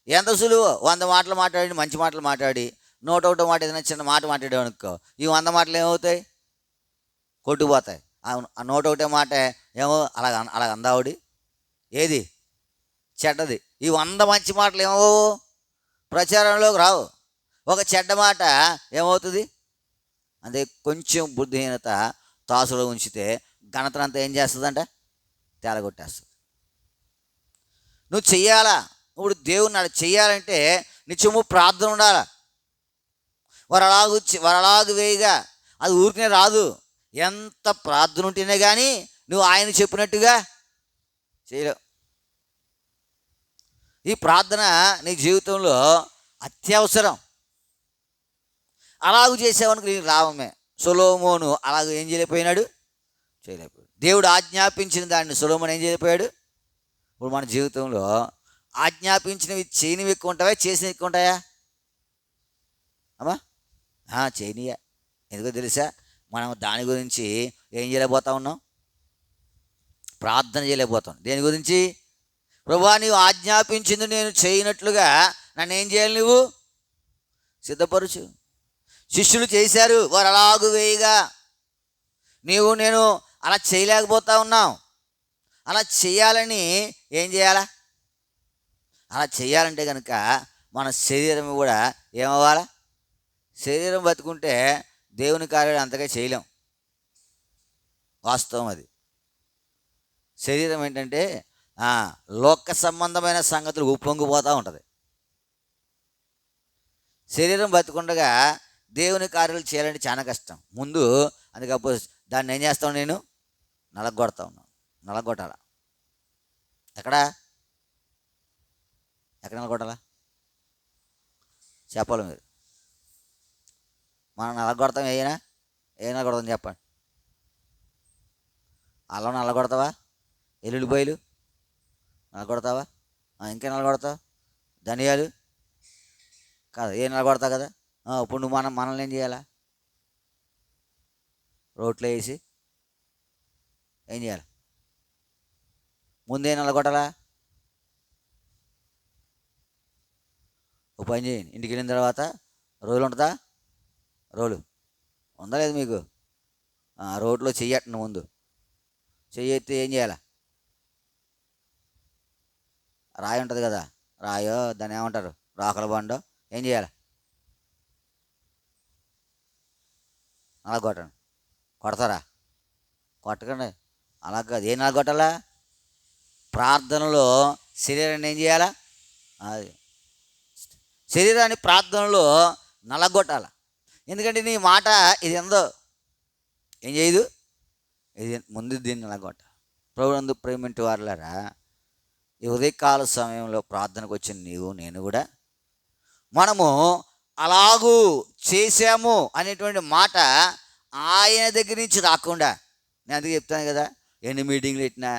ఎంత సులువో. 100 మాటలు మాట్లాడి, మంచి మాటలు మాట్లాడి, 101 మాట ఏదైనా చిన్న మాట మాట్లాడావు అనుకో, ఈ 100 మాటలు ఏమవుతాయి? కొట్టుకుపోతాయి. ఆ 101 మాట ఏమో అలాగ అందావుడి, ఏది చెడ్డది. ఈ 100 మంచి మాటలు ఏమో ప్రచారంలోకి రావు. ఒక చెడ్డ మాట ఏమవుతుంది? అదే కొంచెం బుద్ధిహీనత తాసులో ఉంచితే ఘనతనంతా ఏం చేస్తుందంట? తేలగొట్టేస్తుంది. నువ్వు చెయ్యాలా? ఇప్పుడు దేవుని అలా చెయ్యాలంటే నిత్యము ప్రార్థన ఉండాలా. వరలాగు వేయగా అది ఊరికనే రాదు. ఎంత ప్రార్థన ఉంటేనే కానీ నువ్వు ఆయన చెప్పినట్టుగా చేయలేవు. ఈ ప్రార్థన నీ జీవితంలో అత్యవసరం. అలాగూ చేసావనుకు నీకు లాభమే. సొలొమోను అలాగ ఏం చేయలేకపోయాడు? దేవుడు ఆజ్ఞాపించిన దాన్ని సొలొమోను ఏం చేయలేకపోయాడు? ఇప్పుడు మన జీవితంలో ఆజ్ఞాపించినవి చేయనివి ఎక్కువ ఉంటాయా, చేసినవి ఎక్కువ ఉంటాయా? అమ్మా, చేయనియా. ఎందుకో తెలుసా? మనం దాని గురించి ఏం చేయలేకపోతా ఉన్నాం? ప్రార్థన చేయలేకపోతాం. దేని గురించి? ప్రభువా నీవు ఆజ్ఞాపించింది నేను చేయనట్లుగా నన్ను ఏం చేయాలి, నువ్వు సిద్ధపరచు. శిష్యులు చేశారు, వారు అలాగు వేయగా నేను అలా చేయలేకపోతా ఉన్నాం. అలా చేయాలని ఏం చేయాలా? అలా చేయాలంటే కనుక మన శరీరం కూడా ఏమవ్వాలా? శరీరం బతుకుంటే దేవుని కార్యాలు అంతగా చేయలేం. వాస్తవం అది. శరీరం ఏంటంటే లోక సంబంధమైన సంగతులు ఉప్పొంగిపోతూ ఉంటుంది. శరీరం బతుకుండగా దేవుని కార్యాలు చేయాలంటే చాలా కష్టం. ముందు అందుకప్పుడు దాన్ని ఏం చేస్తాను, నేను నలగొడతా ఉన్నాను. నలగొట్టాలా? ఎక్కడ నలగొట్టాలా చెప్పాలి మీరు. మనం నలగొడతాం. ఏ నలగొడతాం చెప్పండి. అల్లం నలగొడతావా? ఎల్లుల్లిపాయలు నలగొడతావా? ఇంకేం నలగొడతావు? ధనియాలు కాదు, ఏ నలగొడతావు కదా. ఇప్పుడు నువ్వు మనల్ని ఏం చేయాలా? రోట్లో వేసి ఏం చేయాలి? ముందే నలగొట్టాలా? ఓ పని చేయండి, ఇంటికి వెళ్ళిన తర్వాత రోలు ఉంటుందా? రోలు ఉందా లేదు మీకు? రోడ్లో చెయ్యట్టండి. ముందు చెయ్యెత్తి ఏం చేయాలా? రాయి ఉంటుంది కదా, రాయో దాన్ని ఏమంటారు, రాకల బండో, ఏం చేయాలి? అలా కొట్టండి. కొడతారా? కొట్టకండి. అలా కాదు. ఏం అలా కొట్టాలా? ప్రార్థనలో శరీరాన్ని ఏం చేయాలా? అది శరీరాన్ని ప్రార్థనలో నలగొట్టాల. ఎందుకంటే నీ మాట ఇది ఎందో ఏం చేయదు, ఇది ముందు దీన్ని నలగొట్ట. ప్రభునందు ప్రేమింటి వారులారా, ఈ ఉదయకాల సమయంలో ప్రార్థనకు వచ్చిన నీవు నేను కూడా మనము అలాగూ చేశాము అనేటువంటి మాట ఆయన దగ్గర నుంచి రాకుండా, నేను అందుకే చెప్తాను కదా, ఎన్ని మీటింగ్లు పెట్టినా,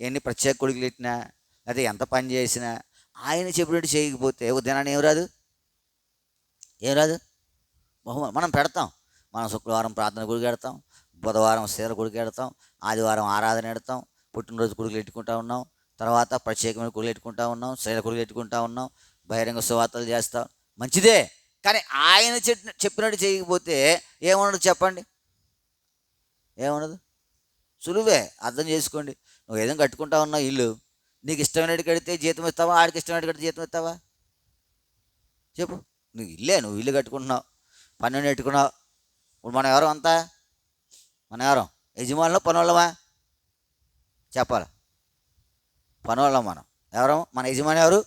ఎన్ని ప్రత్యేక కొడుకులు పెట్టినా, లేదా ఎంత పని చేసినా ఆయన చెప్పినట్టు చేయకపోతే ఉదయాన్ని ఏం రాదు. మనం పెడతాం. మనం శుక్రవారం ప్రార్థన కొడుకు పెడతాం, బుధవారం శీల కొడుకు పెడతాం, ఆదివారం ఆరాధన పెడతాం, పుట్టినరోజు కొడుకులు పెట్టుకుంటా ఉన్నాం, తర్వాత ప్రత్యేకమైన కొడుకులు పెట్టుకుంటా ఉన్నాం, శీల కొడుకులు పెట్టుకుంటా ఉన్నాం, బహిరంగ సువార్తలు చేస్తాం. మంచిదే. కానీ ఆయన చెప్పినట్టు చేయకపోతే ఏముండదు చెప్పండి? ఏముండదు. సులువే, అర్థం చేసుకోండి. నువ్వు ఏదైనా కట్టుకుంటా ఉన్నావు ఇల్లు, నీకు ఇష్టమైనట్టు కడితే జీతం ఇస్తావా? ఆడికి ఇష్టమైనట్టు కడితే జీతం ఇస్తావా? చెప్పు. నువ్వు ఇల్లు కట్టుకుంటున్నావు, పన్ను పెట్టుకున్నావు. ఇప్పుడు మనం ఎవరు అంతా? మనం ఎవరు? యజమానులు పనోళ్ళమా? చెప్పాలి. పనోళ్ళం మనం. ఎవరు మన యజమాని? ఎవరు?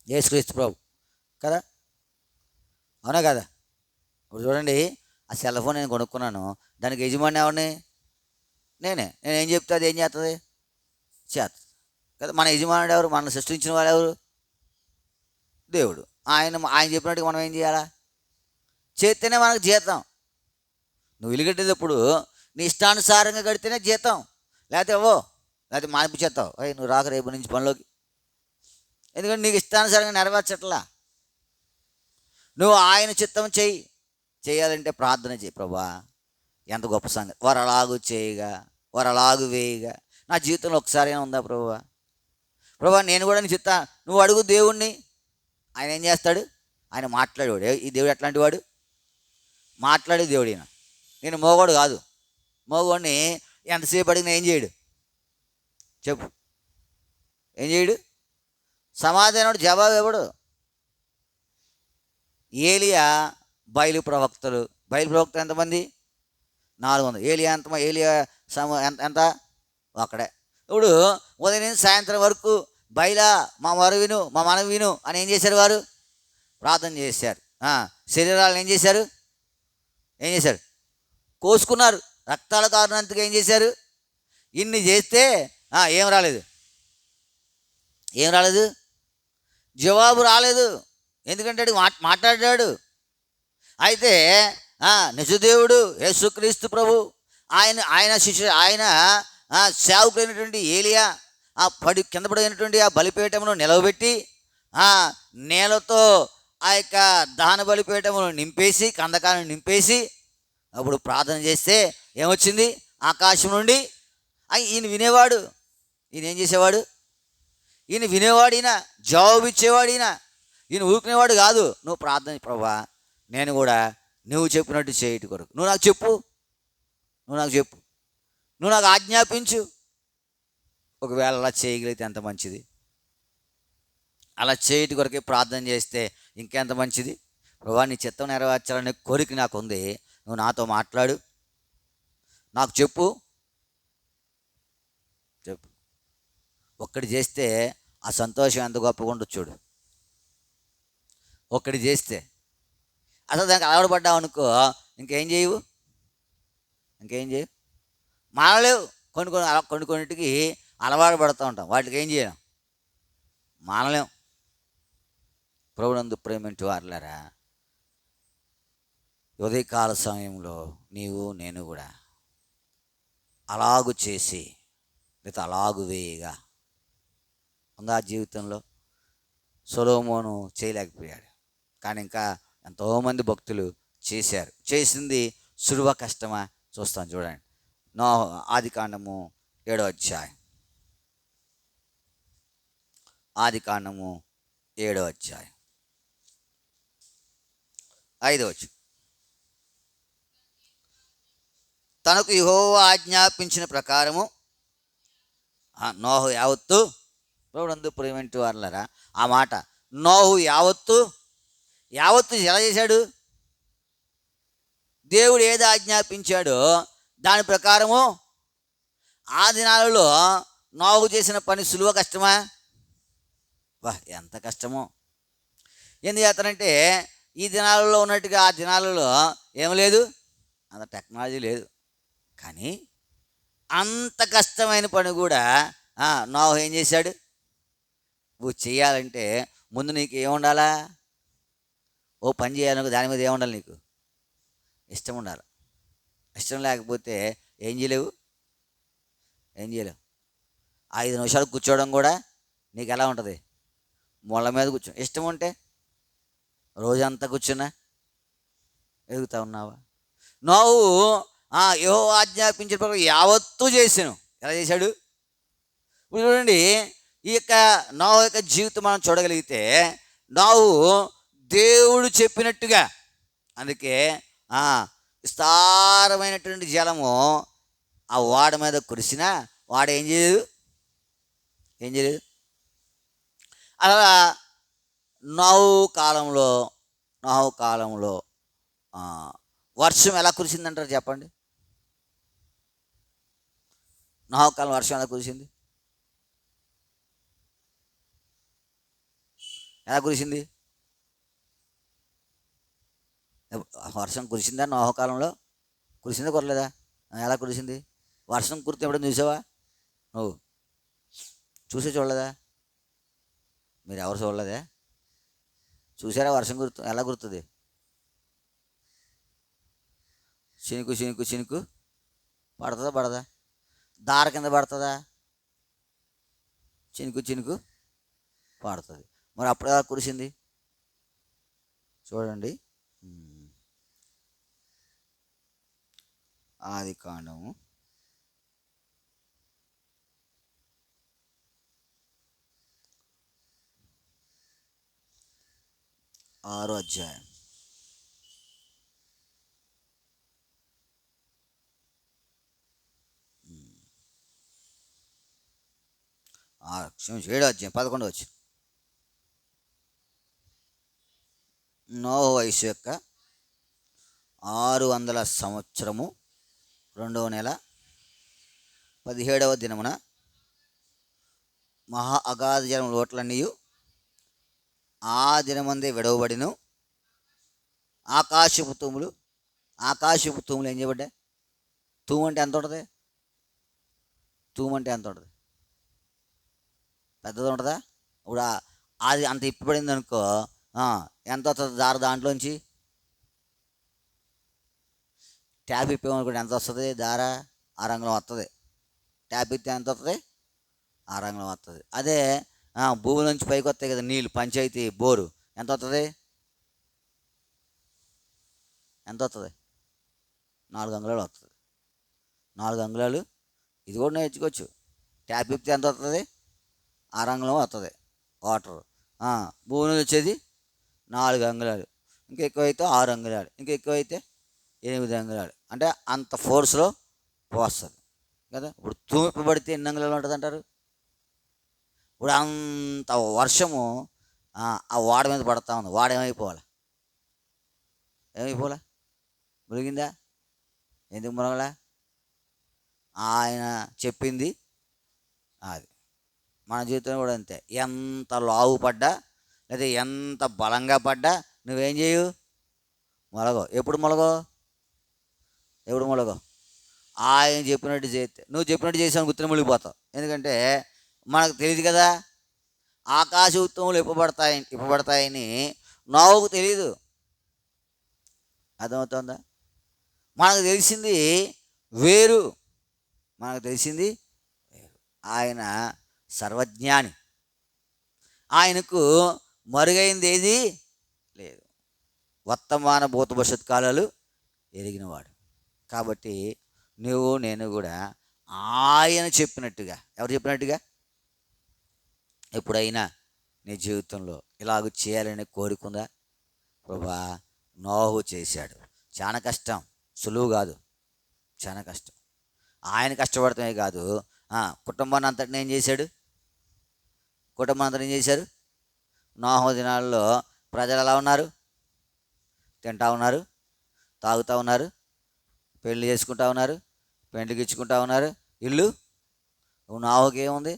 యేసుక్రీస్తు ప్రభు కదా, అవునా కదా? ఇప్పుడు చూడండి, ఆ సెల్ ఫోన్ నేను కొనుక్కున్నాను, దానికి యజమాని ఎవరిని? నేను ఏం చెప్తే అది ఏం చేస్తుంది? కదా. మన యజమానుడు ఎవరు? మనల్ని సృష్టించిన వాడు ఎవరు? దేవుడు. ఆయన చెప్పినట్టుగా మనం ఏం చేయాలా? చేస్తేనే మనకు జీతం. నువ్వు ఇల్లు కట్టేటప్పుడు నీ ఇష్టానుసారంగా కడితేనే జీతం, లేకపోతే మానిపించేస్తావు. నువ్వు రాక రేపు నుంచి పనిలోకి. ఎందుకంటే నీకు ఇష్టానుసారంగా నెరవేర్చట్లా. నువ్వు ఆయన చిత్తం చేయాలంటే ప్రార్థన చేయి. ప్రభా ఎంత గొప్ప సంగతి, వారు అలాగూ చేయగా, వారు అలాగూ వేయగా నా జీవితంలో ఒకసారి ఉందా ప్రభా నేను కూడా నీ చిత్తా. నువ్వు అడుగు దేవుణ్ణి, ఆయన ఏం చేస్తాడు? ఆయన మాట్లాడేవాడు. ఈ దేవుడు ఎట్లాంటి వాడు? మాట్లాడే దేవుడు. నేను మోగోడు కాదు. మోగోడిని ఎంతసేపు అడిగినా ఏం చేయడు? చెప్పు, ఏం చేయడు? సమాధానం జవాబు ఇవ్వడు. ఏలియా బయలు ప్రవక్తలు ఎంతమంది? 400. ఏలియా ఎంత? ఒక్కడే. ఇప్పుడు ఉదయం నుంచి సాయంత్రం వరకు బయలా మా మనవి విను అని ఏం చేశారు? వారు ప్రార్థన చేశారు. శరీరాలను ఏం చేశారు? కోసుకున్నారు. రక్తాల కారణంతగా ఏం చేశారు? ఇన్ని చేస్తే ఏం రాలేదు? జవాబు రాలేదు. ఎందుకంటే మాట్లాడాడు. అయితే నిజదేవుడు యేసుక్రీస్తు ప్రభు ఆయన సేవకులైనటువంటి ఏలియా కింద పడినటువంటి ఆ బలిపీఠమును నిలవబెట్టి నేలతో ఆ యొక్క దహన బలిపీఠమును నింపేసి, కందకాలను నింపేసి అప్పుడు ప్రార్థన చేస్తే ఏమొచ్చింది? ఆకాశం నుండి ఈయన వినేవాడు. ఈయన ఏం చేసేవాడు? ఈయన వినేవాడినా, జవాబు ఇచ్చేవాడినా, ఈయన ఊరుకునేవాడు కాదు. నువ్వు ప్రార్థన, ప్రభా నేను కూడా నువ్వు చెప్పినట్టు చేయటి కొరకు నువ్వు నాకు చెప్పు, నువ్వు నాకు చెప్పు, నువ్వు నాకు ఆజ్ఞాపించు. ఒకవేళ అలా చేయగలిగితే ఎంత మంచిది. అలా చేయటి కొరకే ప్రార్థన చేస్తే ఇంకెంత మంచిది. ప్రభా నీ చిత్తం నెరవేర్చాలనే కోరిక నాకు ఉంది, నువ్వు నాతో మాట్లాడు, నాకు చెప్పు చెప్పు. ఒక్కడి చేస్తే ఆ సంతోషం ఎంత గొప్పగా ఉండదు చూడు. ఒక్కడి చేస్తే అసలు దానికి అలవాటు పడ్డావు అనుకో, ఇంకేం చేయవు, ఇంకేం చేయవు. మానలేవు. కొన్నిటికి అలవాటు పడుతూ ఉంటాం, వాటికి ఏం చేయలేం, మానలేం. ప్రభునందు ప్రేమించు వారలారా, ఉదయకాల సమయంలో నీవు నేను కూడా అలాగు చేసి లేదా అలాగు వేయగా ఉందా జీవితంలో. సొలొమోను చేయలేకపోయాడు, కానీ ఇంకా ఎంతోమంది భక్తులు చేశారు. చేసింది సులువ కష్టమా చూస్తాం చూడండి. ఆదికాండము 7వ అధ్యాయం, ఆదికాండము 7వ అధ్యాయం 5వ వచనం. తనకు యెహోవా ఆజ్ఞాపించిన ప్రకారము నోహు యావత్తు, ప్రభునందు ప్రేమించు వారలారా, ఆ మాట నోహు యావత్తు ఎలా చేశాడు? దేవుడు ఏది ఆజ్ఞాపించాడో దాని ప్రకారము ఆ దినాలలో నోహు చేసిన పని సులువ కష్టమా? ఎంత కష్టమో. ఎందుకు చేస్తారంటే ఈ దినాలలో ఉన్నట్టుగా ఆ దినాలలో ఏం లేదు, అంత టెక్నాలజీ లేదు. కానీ అంత కష్టమైన పని కూడా నోహు ఏం చేశాడు? నువ్వు చేయాలంటే ముందు నీకు ఏముండాలా? ఓ పని చేయాలనుకో దాని మీద ఏముండాలి? నీకు ఇష్టం ఉండాలి. ఇష్టం లేకపోతే ఏం చేయలేవు. 5 నిమిషాలు కూర్చోవడం కూడా నీకు ఎలా ఉంటుంది? ముళ్ళ మీద కూర్చో. ఇష్టం ఉంటే రోజంతా కూర్చున్నా ఎదుగుతా ఉన్నావా? నోహు యెహోవా ఆజ్ఞాపించిన ప్రకారం యావత్తూ చేశాను. ఎలా చేశాడు? ఇప్పుడు చూడండి, ఈ యొక్క నోహు యొక్క జీవితం మనం చూడగలిగితే, నోహు దేవుడు చెప్పినట్టుగా, అందుకే విస్తారమైనటువంటి జలము ఆ వాడ మీద కురిసినా వాడ ఏం చేయలేదు. అలా నోహు కాలంలో వర్షం ఎలా కురిసిందంటారు చెప్పండి? నోహు కాలం వర్షం ఎలా కురిసింది? ఎలా కురిసింది? వర్షం కురిసిందా నోహు కాలంలో? కురిసిందా కురలేదా? ఎలా కురిసింది? వర్షం కురితే ఎప్పుడైనా చూసావా? నువ్వు చూడలేదా? మీరు ఎవరు చూడలేదా? చూసారా వర్షం ఎలా కురుతుంది? చినుకు పడుతుందా పడదా? దార కింద పడుతుందా? చినుకు పడుతుంది. మరి అప్పుడు ఎలా కురిసింది చూడండి. ఆదికాండము 6వ అధ్యాయం 7వ అధ్యాయం 11వ వచనం. నోహు వయసు యొక్క 600 సంవత్సరము 2వ నెల 17వ దినమున మహా అగాధ జలం లోట్లన్నీ ఆ దినమందే విడవబడిను. ఆకాశపు తూములు ఏం చేయబడ్డాయి? తూము అంటే ఎంత ఉంటుంది? పెద్దది ఉంటుందా? ఇప్పుడు అది అంత ఇప్పబడింది అనుకో, ఎంత వస్తుంది దార? దాంట్లోంచి ట్యాప్ ఇప్పేమనుకోండి, ఎంత వస్తుంది దార? ఆ రంగులో వస్తుంది. ట్యాప్ ఇస్తే ఎంత వస్తుంది? ఆ రంగులో వస్తుంది. అదే భూమి నుంచి పైకి వస్తాయి కదా నీళ్ళు, పంచాయతీ బోరు, ఎంత వస్తుంది? 4 అంగుళాలు వస్తుంది. 4 అంగుళాలు. ఇది కూడా నేర్చుకోవచ్చు. ట్యాప్ ఇప్పితే ఎంత వస్తుంది? అరంగుళం వస్తుంది వాటర్. భూమి నుంచి వచ్చేది 4 అంగుళాలు, ఇంకా ఎక్కువైతే 6 అంగుళాలు, ఇంకా ఎక్కువైతే 8 అంగుళాలు. అంటే అంత ఫోర్స్లో పోస్తుంది కదా. ఇప్పుడు తూమిపబడితే ఎన్ని అంగుళాలు ఉంటుంది అంటారు? ఇప్పుడు అంత వర్షము ఆ వాడ మీద పడతా ఉంది. వాడ ఏమైపోవాలి? ఏమైపోలే? మునిగిందా? ఎందుకు మునగలా? ఆయన చెప్పింది అది. మన జీవితంలో కూడా అంతే. ఎంత లావు పడ్డా లేదా ఎంత బలంగా పడ్డా నువ్వేం చేయు? మొలగవు. ఎప్పుడు మొలగవు? ఆయన చెప్పినట్టు చేస్తే, నువ్వు చెప్పినట్టు చేసావు గుర్తుని మునిగిపోతావు. ఎందుకంటే మనకు తెలియదు కదా, ఆకాశ ఉత్తములు ఇప్పబడతాయని నోవకు తెలియదు. అర్థమవుతుందా? మనకు తెలిసింది వేరు. ఆయన సర్వజ్ఞాని. ఆయనకు మరుగైంది ఏది లేదు. వర్తమాన భూత భవిష్యత్ కాలాలు ఎరిగినవాడు. కాబట్టి నువ్వు నేను కూడా ఆయన చెప్పినట్టుగా, ఎవరు చెప్పినట్టుగా, ఎప్పుడైనా నీ జీవితంలో ఇలాగ చేయాలని కోరుకుందా? ప్రభా, నోహు చేశాడు. చాలా కష్టం, సులువు కాదు, చాలా కష్టం. ఆయన కష్టపడటమే కాదు, కుటుంబాన్ని అంతటిని ఏం చేశాడు? ఏం చేశారు? నోహు దినాల్లో ప్రజలు ఎలా ఉన్నారు? తింటా ఉన్నారు, తాగుతూ ఉన్నారు, పెళ్లి చేసుకుంటా ఉన్నారు, పెండ్లికి ఇచ్చుకుంటా ఉన్నారు. ఇల్లు నోహుకి ఏముంది?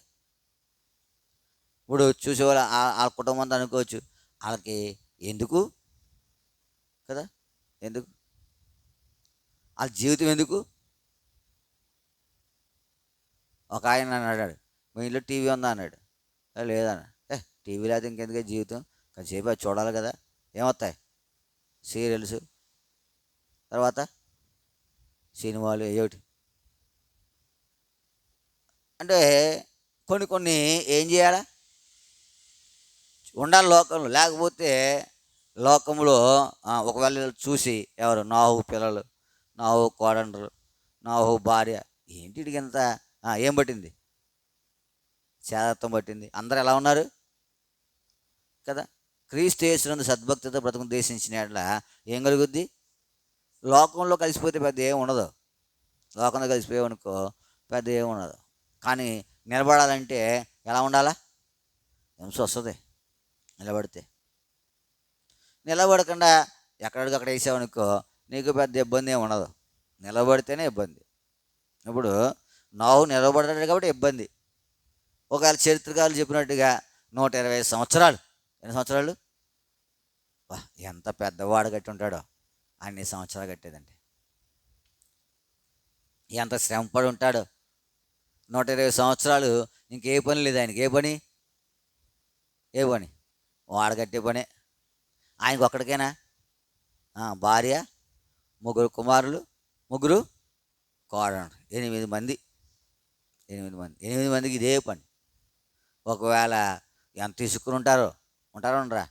ఇప్పుడు చూసేవాళ్ళు ఆ కుటుంబం అంతా అనుకోవచ్చు, వాళ్ళకి ఎందుకు కదా, ఎందుకు వాళ్ళ జీవితం ఎందుకు? ఒక ఆయన అన్నాడు, మీ ఇంట్లో టీవీ ఉందా అన్నాడు. లేదన్న. టీవీ లేకపోతే ఇంకెందుకే జీవితం, కాసేపు అది చూడాలి కదా. ఏమొస్తాయి? సీరియల్స్, తర్వాత సినిమాలు, ఏమిటి అంటే కొన్ని ఏం చేయాలా? ఉండాలి లోకంలో. లేకపోతే లోకంలో ఒకవేళ చూసి ఎవరు నోహు పిల్లలు, నోహు కోడండ్రు, నోహు భార్య, ఏంటి ఎంత ఏం పట్టింది? శాదత్వం పట్టింది. అందరూ ఎలా ఉన్నారు కదా. క్రీస్తు యేసునందు సద్భక్తితో బ్రతుకుని దేశించిన యెడల ఏం కలుగుద్ది? లోకంలో కలిసిపోతే పెద్ద ఏం ఉండదు. లోకంలో కలిసిపోయావనుకో పెద్ద ఏం ఉండదు. కానీ నిలబడాలంటే ఎలా ఉండాలా? హింస వస్తుంది. నిలబడకుండా ఎక్కడికక్కడ వేసావనుకో నీకు పెద్ద ఇబ్బంది ఏమి ఉండదు. నిలబడితేనే ఇబ్బంది. ఇప్పుడు నోహు నిలబడ్డాడు కాబట్టి ఇబ్బంది. ఒకవేళ చరిత్రకారులు చెప్పినట్టుగా 120 సంవత్సరాలు, ఎన్ని సంవత్సరాలు? ఎంత పెద్దవాడు కట్టి ఉంటాడో అన్ని సంవత్సరాలు కట్టేదండి. ఎంత శ్రమపడి ఉంటాడో. 120 సంవత్సరాలు ఇంకే పని లేదు ఆయనకి. ఏ పని? వాడు కట్టే పనే. ఆయనకు ఒక్కడికైనా భార్య, 3 కుమారులు, 3 కోడళ్ళు, 8 మంది. 8 మందికి ఇదే పని. ఒకవేళ ఎంత తీసుకుని ఉంటారో ఉండరా,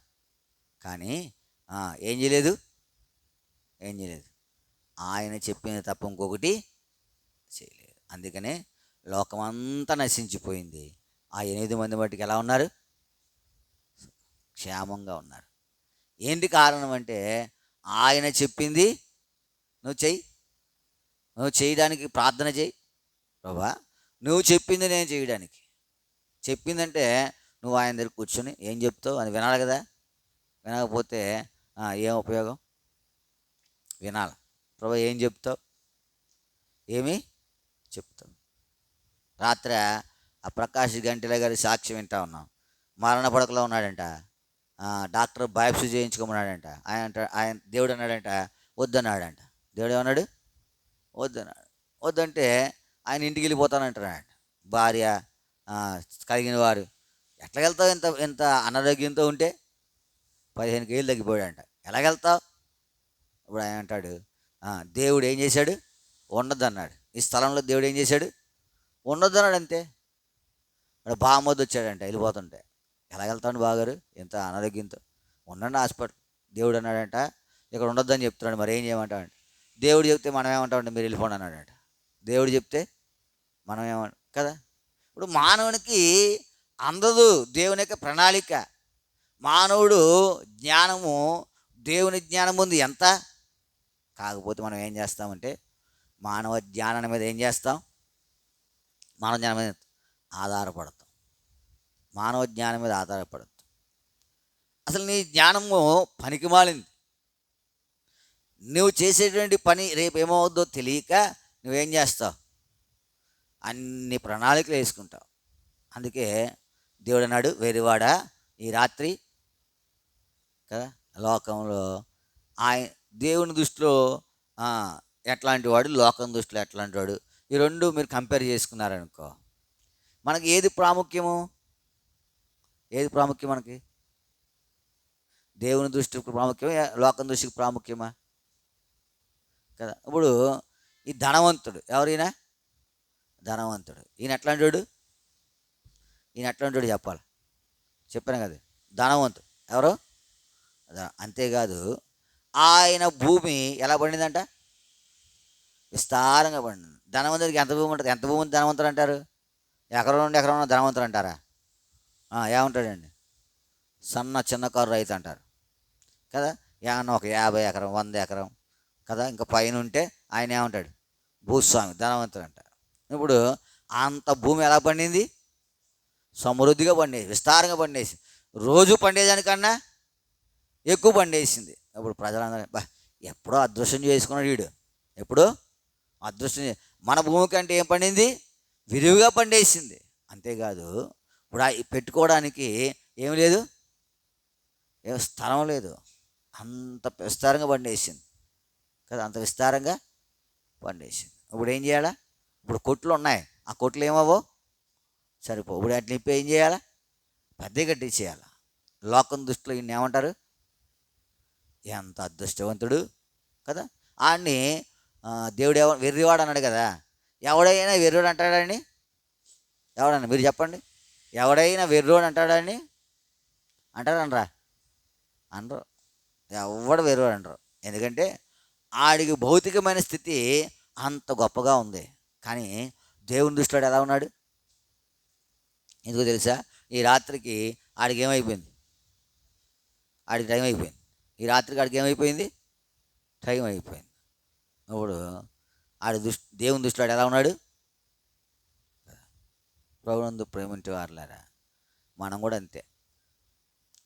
కానీ ఏం చేయలేదు. ఆయన చెప్పింది తప్ప ఇంకొకటి చేయలేదు. అందుకనే లోకమంతా నశించిపోయింది. ఆ 8 మంది మట్టుకు ఎలా ఉన్నారు? క్షేమంగా ఉన్నారు. ఏంటి కారణం అంటే ఆయన చెప్పింది నువ్వు చేయడానికి ప్రార్థన చేయి. ప్రభా, నువ్వు చెప్పింది నేను చేయడానికి. చెప్పిందంటే నువ్వు ఆయన దగ్గర కూర్చొని ఏం చెప్తావు అని వినాలి కదా. వినకపోతే ఏం ఉపయోగం? వినాలి. ప్రభా ఏం చెప్తావు, ఏమి చెప్తావు? రాత్రి ఆ ప్రకాష్ గంటిల గారి సాక్ష్యం వింటా ఉన్నాం. మరణ పడకలో ఉన్నాడంట. డాక్టర్ బయాప్సీ చేయించుకోమన్నాడంట. ఆయన దేవుడు అన్నాడంట వద్దన్నాడంట. దేవుడు ఏమన్నాడు? వద్దంటే ఆయన ఇంటికి వెళ్ళిపోతానంటాడంట. భార్య కలిగిన వారు ఎట్లా వెళ్తావు? ఎంత అనారోగ్యంతో ఉంటే 15 కేజీలు తగ్గిపోయాడంట. ఎలాగెళ్తావు? ఇప్పుడు ఆయన అంటాడు దేవుడు ఏం చేశాడు? ఉండొద్దన్నాడు. ఈ స్థలంలో దేవుడు ఏం చేశాడు? ఉండొద్దన్నాడు. అంతే. ఇప్పుడు బామ్మొద్దు వచ్చాడంట వెళ్ళిపోతుంటే. ఎలాగెళ్తాడు బాగారు ఎంత అనారోగ్యంతో? ఉండండి హాస్పిటల్. దేవుడు అన్నాడంట ఇక్కడ ఉండొద్దని చెప్తున్నాడు. మరి ఏం చేయమంటామంటే, దేవుడు చెప్తే మనం ఏమంటామంటే మీరు వెళ్ళిపోండి అన్నాడంట. దేవుడు చెప్తే మనం ఏమంటాం కదా. ఇప్పుడు మానవునికి అందదు దేవుని యొక్క ప్రణాళిక. మానవుడు జ్ఞానము, దేవుని జ్ఞానం ఉంది ఎంత. కాకపోతే మనం ఏం చేస్తామంటే మానవ జ్ఞానం మీద ఏం చేస్తాం, మానవ జ్ఞానం మీద ఆధారపడతాం. మానవ జ్ఞానం మీద ఆధారపడతాం. అసలు నీ జ్ఞానము పనికి మాలింది. నువ్వు చేసేటువంటి పని రేపు ఏమవుద్దో తెలియక నువ్వేం చేస్తావు, అన్ని ప్రణాళికలు వేసుకుంటావు. అందుకే దేవుడు అన్నాడు, వెరివాడా ఈ రాత్రి కదా లోకంలో ఆయన దేవుని దృష్టిలో ఎట్లాంటి వాడు, లోకం దృష్టిలో ఎట్లాంటి వాడు, ఈ రెండు మీరు కంపేర్ చేసుకున్నారనుకో, మనకి ఏది ప్రాముఖ్యము? ఏది ప్రాముఖ్యం మనకి? దేవుని దృష్టికి ప్రాముఖ్యమా, లోకం దృష్టికి ప్రాముఖ్యమా? కదా. ఇప్పుడు ఈ ధనవంతుడు ఎవరైనా, ధనవంతుడు ఈయన ఎట్లాంటి వాడు, ఈయన ఎట్లాంటి వాడు చెప్పాలి, చెప్పాను కదా, ధనవంతుడు ఎవరు. అంతేకాదు ఆయన భూమి ఎలా పండిందంట, విస్తారంగా పండింది. ధనవంతుడికి ఎంత భూమి ఉంటుంది? ఎంత భూమి ధనవంతుడు అంటారు? ఎకరం నుండి ఎకరం ధనవంతుడు అంటారా? ఏమంటాడండి, చిన్న కారు రైతు అంటారు కదా. ఏమన్నా ఒక 50 ఎకరం 100 ఎకరం కదా, ఇంకా పైన ఉంటే ఆయన ఏమంటాడు, భూస్వామి, ధనవంతుడు అంటారు. ఇప్పుడు అంత భూమి ఎలా పండింది? సమృద్ధిగా పండేది, విస్తారంగా పండేసి, రోజు పండేదానికన్నా ఎక్కువ పండేసింది. అప్పుడు ప్రజలందరూ ఎప్పుడో అదృష్టం చేసుకున్నాడు వీడు, ఎప్పుడో అదృష్టం. మన భూమి కంటే ఏం పండింది? విరివిగా పండేసింది. అంతేకాదు ఇప్పుడు పెట్టుకోవడానికి ఏం లేదు, ఏం స్థలం లేదు, అంత విస్తారంగా పండేసింది కదా, అంత విస్తారంగా పండేసింది. ఇప్పుడు ఏం చేయాలా? ఇప్పుడు కొట్లు ఉన్నాయి, ఆ కొట్లు ఏమవో సరిపో. ఇప్పుడు అట్లా నిప్పి ఏం చేయాలా? పెద్దగా కట్టించేయాలి. లోకం దృష్టిలో ఈయన ఏమంటారు, ఎంత అదృష్టవంతుడు కదా. ఆడిని దేవుడు వెర్రివాడు అన్నాడు కదా. ఎవడైనా వెర్రోడు అంటాడని, ఎవడన్నా మీరు చెప్పండి, ఎవడైనా వెర్రోడు అంటాడని అంటారనరా? అనరు. ఎవడు వెర్రోడు అంటారు. ఎందుకంటే ఆడికి భౌతికమైన స్థితి అంత గొప్పగా ఉంది. కానీ దేవుని దృష్టిలో ఎలా ఉన్నాడు? ఎందుకో తెలుసా? ఈ రాత్రికి ఆడికి ఏమైపోయింది, ఆడికి టైం అయిపోయింది. ఈ రాత్రికి ఆడికి ఏమైపోయింది, టైం అయిపోయింది. ఇప్పుడు దేవుని దృష్టిలో ఎలా ఉన్నాడు? ప్రభునందు ప్రేమించే వారులారా, మనం కూడా అంతే.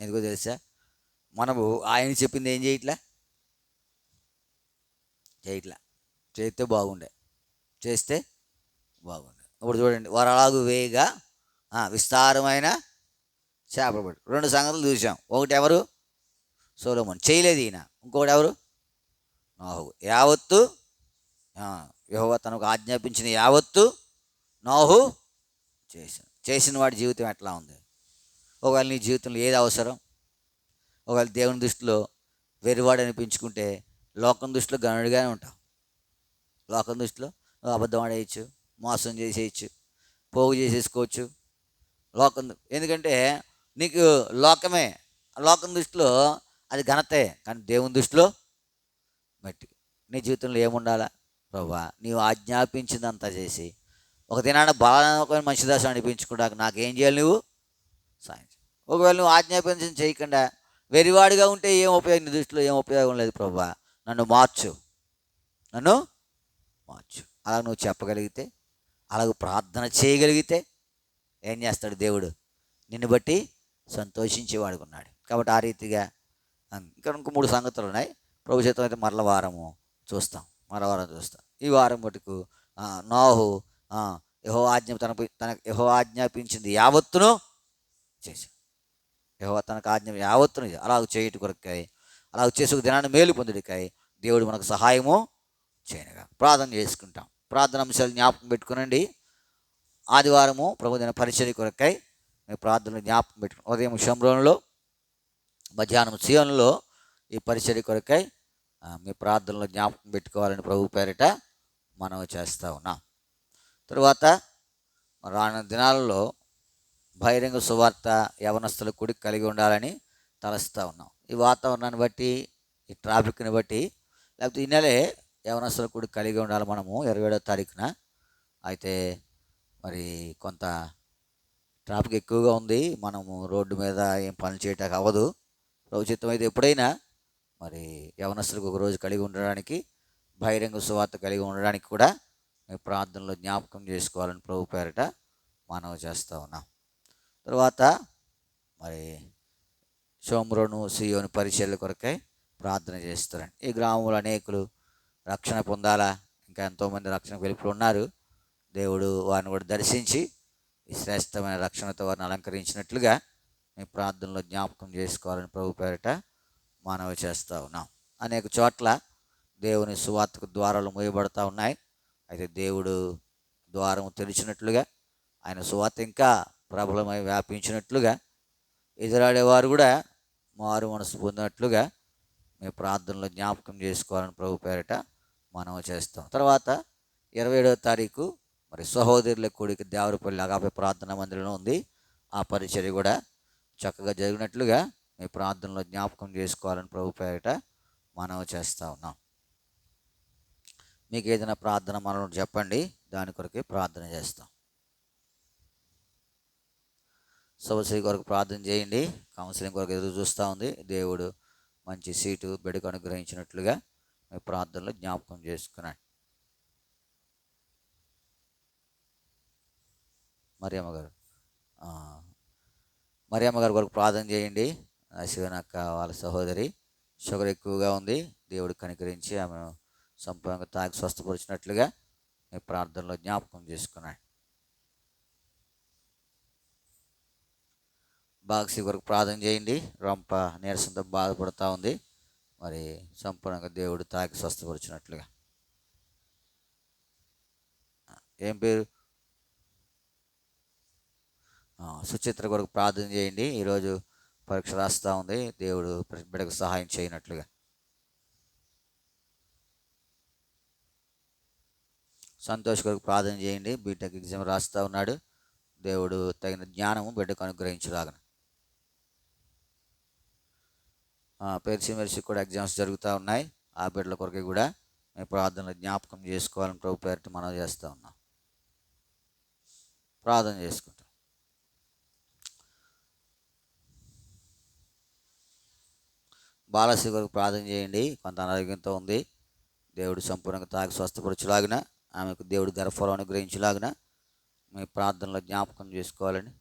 ఎందుకో తెలుసా? మనము ఆయన చెప్పింది ఏం చేయట్లా, చేస్తే బాగుండే, చేస్తే బాగుండే. ఇప్పుడు చూడండి, వరలాగు వేయగా విస్తారమైన చేపలు పట్టు. 2 సంగతులు చూసాం. ఒకటి ఎవరు? సొలొమోను, చేయలేదు ఈయన. ఇంకొకటి ఎవరు? నోహు. యావత్తు యెహోవా తనకు ఆజ్ఞాపించిన యావత్తు నోహు చేసిన వాడి జీవితం ఎట్లా ఉంది? ఒకవేళ నీ జీవితంలో ఏది అవసరం? ఒకవేళ దేవుని దృష్టిలో వెర్రివాడు అనిపించుకుంటే లోకం దృష్టిలో గనుడిగానే ఉంటావు. లోకం దృష్టిలో నువ్వు అబద్ధం ఆడేయచ్చు, మోసం చేసేయచ్చు, పోగు చేసేసుకోవచ్చు. ఎందుకంటే నీకు లోకమే, లోకం దృష్టిలో అది ఘనతే. కానీ దేవుని దృష్టిలో మట్టి. నీ జీవితంలో ఏముండాలా? ప్రభువా నీవు ఆజ్ఞాపించిందంతా చేసి ఒక దినాన బాగా మంచి దాసం అనిపించుకుంటా నాకేం చేయాలి, నువ్వు సాయం. ఒకవేళ నువ్వు ఆజ్ఞాపించడం చేయకుండా వెరివాడిగా ఉంటే ఏం ఉపయోగం? నీ దృష్టిలో ఏం ఉపయోగం లేదు. ప్రభువా నన్ను మార్చు. అలా నువ్వు చెప్పగలిగితే, అలాగ ప్రార్థన చేయగలిగితే ఏం చేస్తాడు దేవుడు? నిన్ను బట్టి సంతోషించేవాడుకున్నాడు. కాబట్టి ఆ రీతిగా ఇంకా 3 సంగతులు ఉన్నాయి. ప్రభు చేతం అయితే మరల వారం చూస్తాం. ఈ వారం మటుకు నోహు యెహోవా ఆజ్ఞాపించింది యావత్తును చేశాడు. యెహోవా తనకు ఆజ్ఞ యావత్తును అలాగ చేయటి కొరకాయి, అలాగ చేసి ఒక దినాన్ని మేలు పొందుడికాయి దేవుడు మనకు సహాయము చేయనుగా. ప్రార్థన చేసుకుంటాం. ప్రార్థన అంశాలు జ్ఞాపకం పెట్టుకునండి. ఆదివారము ప్రభుదిన పరిచర్య కొరకై మీ ప్రార్థనలు జ్ఞాపకం పెట్టుకుని, ఉదయం షమ్రోన్లో, మధ్యాహ్నం సియోనులో ఈ పరిచర్య కొరకై మీ ప్రార్థనలు జ్ఞాపకం పెట్టుకోవాలని ప్రభు పేరిట మనం చేస్తూ ఉన్నాం. తరువాత రానున్న దినాలలో బహిరంగ సువార్త యవనస్తుల కూడి కలిగి ఉండాలని తలస్తూ ఉన్నాం. ఈ వాతావరణాన్ని బట్టి, ఈ ట్రాఫిక్ని బట్టి, లేకపోతే ఈ నెలే యవనస్తుల కూడి కలిగి ఉండాలి మనము 27వ తారీఖున. అయితే మరి కొంత ట్రాఫిక్ ఎక్కువగా ఉంది, మనము రోడ్డు మీద ఏం పనులు చేయటానికి అవ్వదు. ప్రభు చిత్తం అయితే ఎప్పుడైనా మరి యవనస్తులకు ఒక రోజు కలిగి ఉండడానికి, బహిరంగ సువార్త కలిగి ఉండడానికి కూడా మీ ప్రార్థనలో జ్ఞాపకం చేసుకోవాలని ప్రభు పేరిట మనవి చేస్తూ ఉన్నాం. తర్వాత మరి షోమ్రోను సియోను పరిచర్యల కొరకై ప్రార్థన చేస్తారండి. ఈ గ్రామంలో అనేకులు రక్షణ పొందాలా, ఇంకా ఎంతోమంది రక్షణకు వెలుపులు ఉన్నారు. దేవుడు వారిని కూడా దర్శించి ఈ శ్రేష్టమైన రక్షణతో వారిని అలంకరించినట్లుగా మీ ప్రార్థనలో జ్ఞాపకం చేసుకోవాలని ప్రభు పేరిట మనవి చేస్తూ ఉన్నాం. అనేక చోట్ల దేవుని సువార్తకు ద్వారాలు మూయబడతా ఉన్నాయి. అయితే దేవుడు ద్వారం తెరిచినట్లుగా, ఆయన సువార్త ఇంకా ప్రబలమై వ్యాపించినట్లుగా, ఎదురాడేవారు కూడా మారు మనసు పొందినట్లుగా మీ ప్రార్థనలో జ్ఞాపకం చేసుకోవాలని ప్రభు పేరిట మనం చేస్తాం. తర్వాత 27వ తారీఖు మరి సహోదరుల కూడిక దేవరపల్లి అగాపే ప్రార్థనా మందిరంలో ఉంది. ఆ పరిచర్య కూడా చక్కగా జరిగినట్లుగా మీ ప్రార్థనలో జ్ఞాపకం చేసుకోవాలని ప్రభు పేరిట మనం చేస్తూ ఉన్నాం. మీకు ఏదైనా ప్రార్థన మనం చెప్పండి, దాని కొరకే ప్రార్థన చేస్తాం. శుభశ్రీ కొరకు ప్రార్థన చేయండి. కౌన్సిలింగ్ కొరకు ఎదురు చూస్తూ ఉంది. దేవుడు మంచి సీటు బిడ్డకు అనుగ్రహించినట్లుగా మీ ప్రార్థనలో జ్ఞాపకం చేసుకున్నాడు. మరియమ్మ గారు కొరకు ప్రార్థన చేయండి. శివనక్క వాళ్ళ సహోదరి షుగర్ ఎక్కువగా ఉంది. దేవుడు కనికరించి ఆమెను సంపూర్ణంగా తాగి స్వస్థపరిచినట్లుగా మీ ప్రార్థనలో జ్ఞాపకం చేసుకున్నాడు. బాక్సీ కొరకు ప్రార్థన చేయండి. రొంప నీరసంతో బాధపడుతూ ఉంది. మరి సంపూర్ణంగా దేవుడు తాకి స్వస్థపరిచినట్లుగా. ఏం పేరు? సుచిత్ర కొరకు ప్రార్థన చేయండి. ఈరోజు పరీక్ష రాస్తూ ఉంది. దేవుడు బిడ్డకు సహాయం చేయనట్లుగా. సంతోష్ కొరకు ప్రార్థన చేయండి. బీటెక్ ఎగ్జామ్ రాస్తూ ఉన్నాడు. దేవుడు తగిన జ్ఞానము బిడ్డకు అనుగ్రహించలాగన. పెర్సిమెర్సి కూడా ఎగ్జామ్స్ జరుగుతూ ఉన్నాయి. ఆ బిడ్డల కొరకు కూడా మేము ప్రార్థనలు జ్ఞాపకం చేసుకోవాలని ప్రభు పేరిట మనం చేస్తూ ఉన్నాం. ప్రార్థన చేసుకుంటాం. బాలశ్రీ కొరకు ప్రార్థన చేయండి. కొంత అనారోగ్యంతో ఉంది. దేవుడు సంపూర్ణంగా తాగి స్వస్థపరచులాగిన, ఆమెకు దేవుడు గర్భఫలం అనుగ్రహించలాగిన మీ ప్రార్థనలో జ్ఞాపకం చేసుకోవాలని.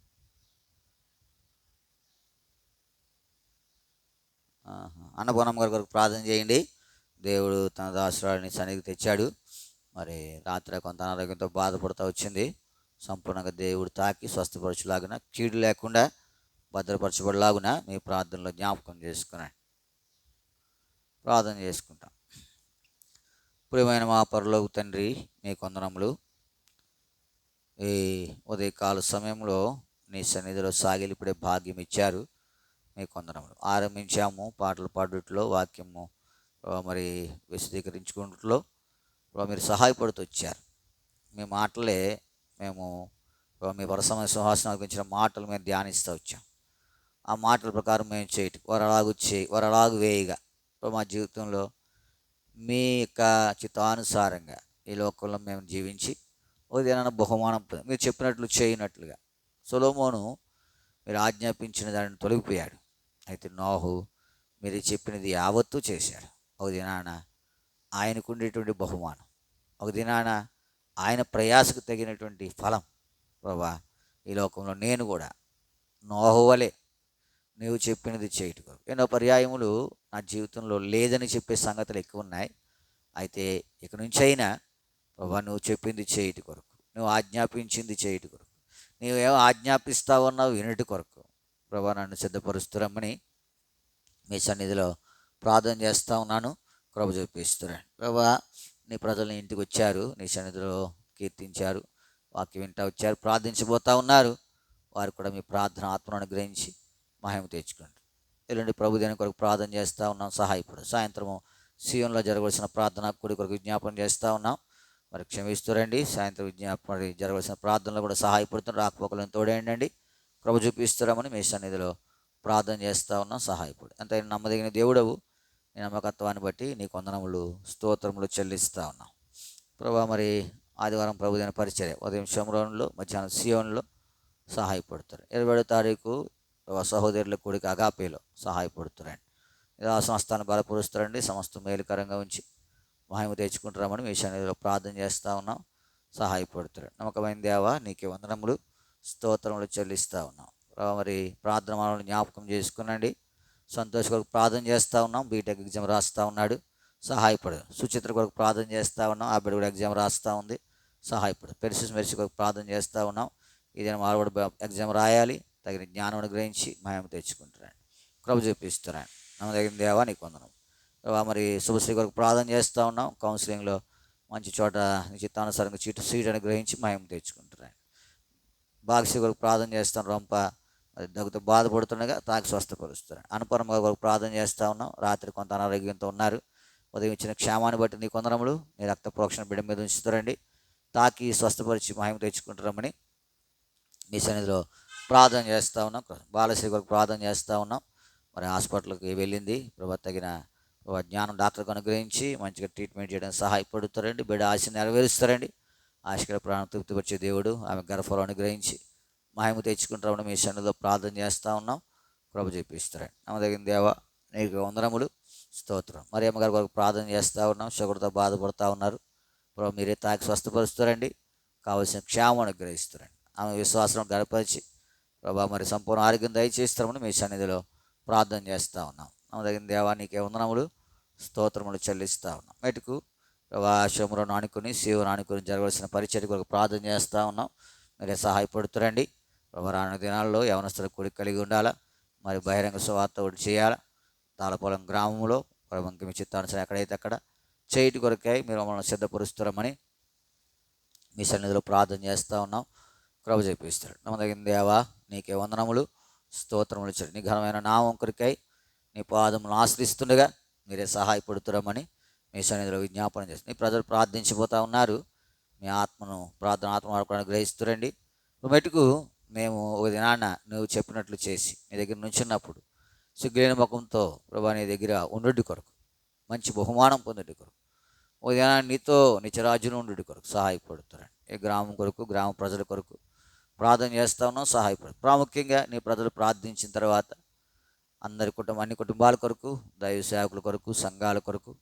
అన్నపూర్ణమ్మ గారి కొరకు ప్రార్థన చేయండి. దేవుడు తన దాసురాలిని సన్నిధికి తెచ్చాడు. మరి రాత్రి కొంత అనారోగ్యంతో బాధపడుతూ వచ్చింది. సంపూర్ణంగా దేవుడు తాకి స్వస్థపరచులాగిన, కీడు లేకుండా భద్రపరచబడలాగున మీ ప్రార్థనలో జ్ఞాపకం చేసుకున్నాను. ప్రార్థన చేసుకుంటాం. ప్రియమైన మా పరలోక తండ్రి, మీ వందనములు. ఈ ఉదయకాల సమయంలో నీ సన్నిధిలో సాగిలిపడే భాగ్యం ఇచ్చారు. మీ వందనములు. ఆరంభించాము పాటలు పాడుట్లో, వాక్యము మరి విశదీకరించుకుంటూ మీరు సహాయపడుతూ వచ్చారు. మీ మాటలే మేము మీ వరసమైన సింహాసనం గురించిన మాటలు మేము ధ్యానిస్తూ వచ్చాం. ఆ మాటల ప్రకారం మేము చేయటం వరలాగు వేయగా మా జీవితంలో మీ యొక్క చిత్తానుసారంగా ఈ లోకంలో మేము జీవించి ఉదయాన బహుమానం మీరు చెప్పినట్లు చేయనట్లుగా. సొలొమోను మీరు ఆజ్ఞాపించిన దానిని తొలగిపోయాడు. అయితే నోహు మీరు చెప్పినది యావత్తూ చేశాడు. ఒక దినాన ఆయనకు ఉండేటువంటి బహుమానం, ఒక దినాన ఆయన ప్రయాసకు తగినటువంటి ఫలం. ప్రభా, ఈ లోకంలో నేను కూడా నోహు వలె నీవు చెప్పినది చేయటం. ఎన్నో పర్యాయములు నా జీవితంలో లేదని చెప్పే సంగతులు ఎక్కువ ఉన్నాయి. అయితే ఇక నుంచి అయినా ప్రభా, నువ్వు చెప్పింది చేయటి కొరకు, నువ్వు ఆజ్ఞాపించింది చేయటి కొరకు, నీవేమో ఆజ్ఞాపిస్తావన్నావు వినటి కొరకు ప్రభా నన్ను సిద్ధపరుస్తురమ్మని మీ సన్నిధిలో ప్రార్థన చేస్తూ ఉన్నాను. కృప చూపిస్తున్నాను. ప్రభా, నీ ప్రజలు ఇంటికి వచ్చారు, నీ సన్నిధిలో కీర్తించారు, వాక్యం వింటూ వచ్చారు, ప్రార్థించబోతూ ఉన్నారు. వారు కూడా మీ ప్రార్థన ఆత్మను అనుగ్రహించి మహిమ తెచ్చుకోండి. ఎల్లుండి ప్రభుదేని కొరకు ప్రార్థన చేస్తూ ఉన్నాం. సహాయపడు. సాయంత్రము సియోన్లో జరగవలసిన ప్రార్థన కూడి కొరకు విజ్ఞాపన చేస్తూ ఉన్నాం. మరి క్షమిస్తురండి. సాయంత్రం విజ్ఞాపన జరగవలసిన ప్రార్థనలు కూడా సహాయపడుతున్నారు. రాకపోకలను తోడేయండి. కృప చూపిస్తారమని మీ సన్నిధిలో ప్రార్థన చేస్తూ ఉన్నాం. సహాయపడు. ఎంతైనా నమ్మదగిన దేవుడవు. నీ నమ్మకత్వాన్ని బట్టి నీకు వందనములు స్తోత్రములు చెల్లిస్తూ ఉన్నాం. ప్రభా, మరి ఆదివారం ప్రభుదైన పరిచర్య ఉదయం షోమ్రోనులో, మధ్యాహ్నం సియోన్లో సహాయపడుతారు. 27వ తారీఖు సహోదరుల కూడిక అగాపేలో సహాయపడుతారండి. ఇలా సంస్థాన్ని బలపరుస్తారండి. సమస్త మేలుకరంగా ఉంచి మహిమ తెచ్చుకుంటామని మీ సన్నిధిలో ప్రార్థన చేస్తూ ఉన్నాం. సహాయపడుతారు. నమ్మకమైన దేవా నీకే వందనములు స్తోత్రములు చెల్లిస్తూ ఉన్నాం. మరి ప్రార్థన మనల్ని జ్ఞాపకం చేసుకునండి. సంతోష్ కొరకు ప్రార్థన చేస్తూ ఉన్నాం. బీటెక్ ఎగ్జామ్ రాస్తూ ఉన్నాడు. సహాయపడు. సుచిత్ర కొరకు ప్రార్థన చేస్తూ ఉన్నాం. ఆ బిడ్డ కూడా ఎగ్జామ్ రాస్తూ ఉంది. సహాయపడు. పెరిసిస్ మెరిసి కొరకు ప్రార్థన చేస్తూ ఉన్నాం. ఇదేనా వాళ్ళు కూడా ఎగ్జామ్ రాయాలి. తగిన జ్ఞానం గ్రహించి మహిమ తెచ్చుకుంటారండి. కృప చూపిస్తారండి. నమ్మదగిన దేవా నీకు వందనం. మరి శుభశ్రీ కొరకు ప్రార్థన చేస్తూ ఉన్నాం. కౌన్సిలింగ్లో మంచి చోట చిత్తానుసారంగా సీట్ గ్రహించి మహిమ తెచ్చుకుంటారండి. బాక్సి కొరకు ప్రార్థన చేస్తాం. రొంప దగ్గుతో బాధపడుతుండగా తాకి స్వస్థపరుస్తారు. అనుపరమ కొరకు ప్రార్థన చేస్తూ ఉన్నాం. రాత్రి కొంత అనారోగ్యంతో ఉన్నారు. ఉదయం ఇచ్చిన క్షేమాన్ని బట్టి నీ కొందరములు నీ రక్త ప్రోక్షణ బిడ్డ మీద ఉంచుతారండి. తాకి స్వస్థపరిచి మహిమ తెచ్చుకుంటారమని మీ సన్నిధిలో ప్రార్థన చేస్తూ ఉన్నాం. బాలశ్రీ కొరకు ప్రార్థన చేస్తూ ఉన్నాం. మరి హాస్పిటల్కి వెళ్ళింది. ప్రభు తగిన జ్ఞానం డాక్టర్కి అనుగ్రహించి మంచిగా ట్రీట్మెంట్ చేయడానికి సహాయపడుతారండి. బిడ్డ ఆశ నెరవేరుస్తారండి. ఆశకర ప్రాణం తృప్తిపరిచే దేవుడు ఆమె గర్భఫలం అనుగ్రహించి మహిమ తెచ్చుకుంటామని మీ సన్నిధిలో ప్రార్థన చేస్తూ ఉన్నాం. ప్రభు చూపిస్తారండి. నమ్మదగిన దేవ నీకు వందనములు స్తోత్రం. మరి అమ్మగారి కొరకు ప్రార్థన చేస్తూ ఉన్నాం. షుగర్తో బాధపడుతూ ఉన్నారు. ప్రభు మీరే తాకి స్వస్థపరుస్తారండి. కావలసిన క్షేమం అనుగ్రహిస్తారండి. ఆమె విశ్వాసం గడపరిచి ప్రభా మరి సంపూర్ణ ఆరోగ్యం దయచేస్తామని మీ సన్నిధిలో ప్రార్థన చేస్తూ ఉన్నాం. నమ్మదగిన దేవా నీకే వందనములు స్తోత్రములు చెల్లిస్తూ ఉన్నాం. మెటుకు ప్రభా శోమరావును ఆనుకుని శివుని ఆనుకుని జరగవలసిన పరిచర్య కొరకు ప్రార్థన చేస్తూ ఉన్నాం. మీరే సహాయపడుతురండి. ప్రభా రానున్న దినాల్లో యవనస్తుల కూడి కలిగి ఉండాలా. మరి బహిరంగ సువార్త ఒకటి చేయాలా. తాళపొలం గ్రామంలో ప్రభు మీ చిత్తానుసారం ఎక్కడైతే అక్కడ చేయటి కొరకై మీరు మమ్మల్ని సిద్ధపరుస్తారమని మీ సన్నిధిలో ప్రార్థన చేస్తూ ఉన్నాం. కృప చేపిస్తాడు. నమ్మదగిన దేవా నీకే వందనములు స్తోత్రములు ఇచ్చాడు. నీ ఘనమైన నామం కొరకై నీ పాదములు ఆశ్రయిస్తుండగా మీరే సహాయపడుతురమని మీ సన్నిధిలో విజ్ఞాపన చేస్తుంది. నీ ప్రజలు ప్రార్థించిపోతూ ఉన్నారు. మీ ఆత్మను ఆత్మ గ్రహిస్తురండి. మెటుకు మేము ఒక దినాన్న నువ్వు చెప్పినట్లు చేసి నీ దగ్గర నుంచున్నప్పుడు సిగ్గులేని ముఖంతో ప్రభా నీ దగ్గర ఉండుడి కొరకు మంచి బహుమానం పొందుడి కొరకు ఒక దినాన్ని నీతో నిత్యరాజ్యం ఉండుడి కొరకు సహాయపడుతారండి. ఈ గ్రామం కొరకు గ్రామ ప్రజల కొరకు ప్రార్థన చేస్తూ ఉన్నాం. సహాయపడు. ప్రాముఖ్యంగా నీ ప్రజలు ప్రార్థించిన తర్వాత అన్ని కుటుంబాల కొరకు దైవ సేవకుల కొరకు సంఘాల కొరకు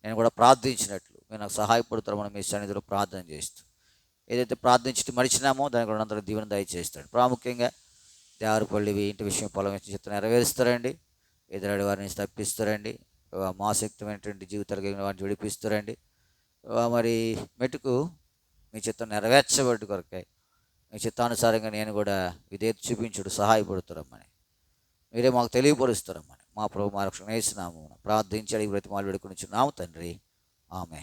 నేను కూడా ప్రార్థించినట్లు మీరు నాకు సహాయపడుతారని మీ సన్నిధిలో ప్రార్థన చేస్తూ ఏదైతే ప్రార్థించి మరిచినామో దానికి కూడా అందరూ దీవెన దయచేస్తాడు. ప్రాముఖ్యంగా దేవరపల్లి ఇంటి విషయం పొలం చిత్తం నెరవేరుస్తారండి. ఎదురాడి వారిని తప్పిస్తారండి. మాసక్తమైనటువంటి జీవితాలు కలిగిన వారిని విడిపిస్తారండి. మరి మెటుకు మీ చిత్తం నెరవేర్చబడి కొరకాయి మీ చిత్తానుసారంగా నేను కూడా విధేయత చూపించుడు సహాయపడుతారమ్మని మీరే మాకు తెలియపరుస్తారమ్మని మా ప్రభు మా రక్షణ వేసినాము ప్రార్థించి అడిగి బ్రతిమాలు వేడుకొని చున్నాము తండ్రి. ఆమె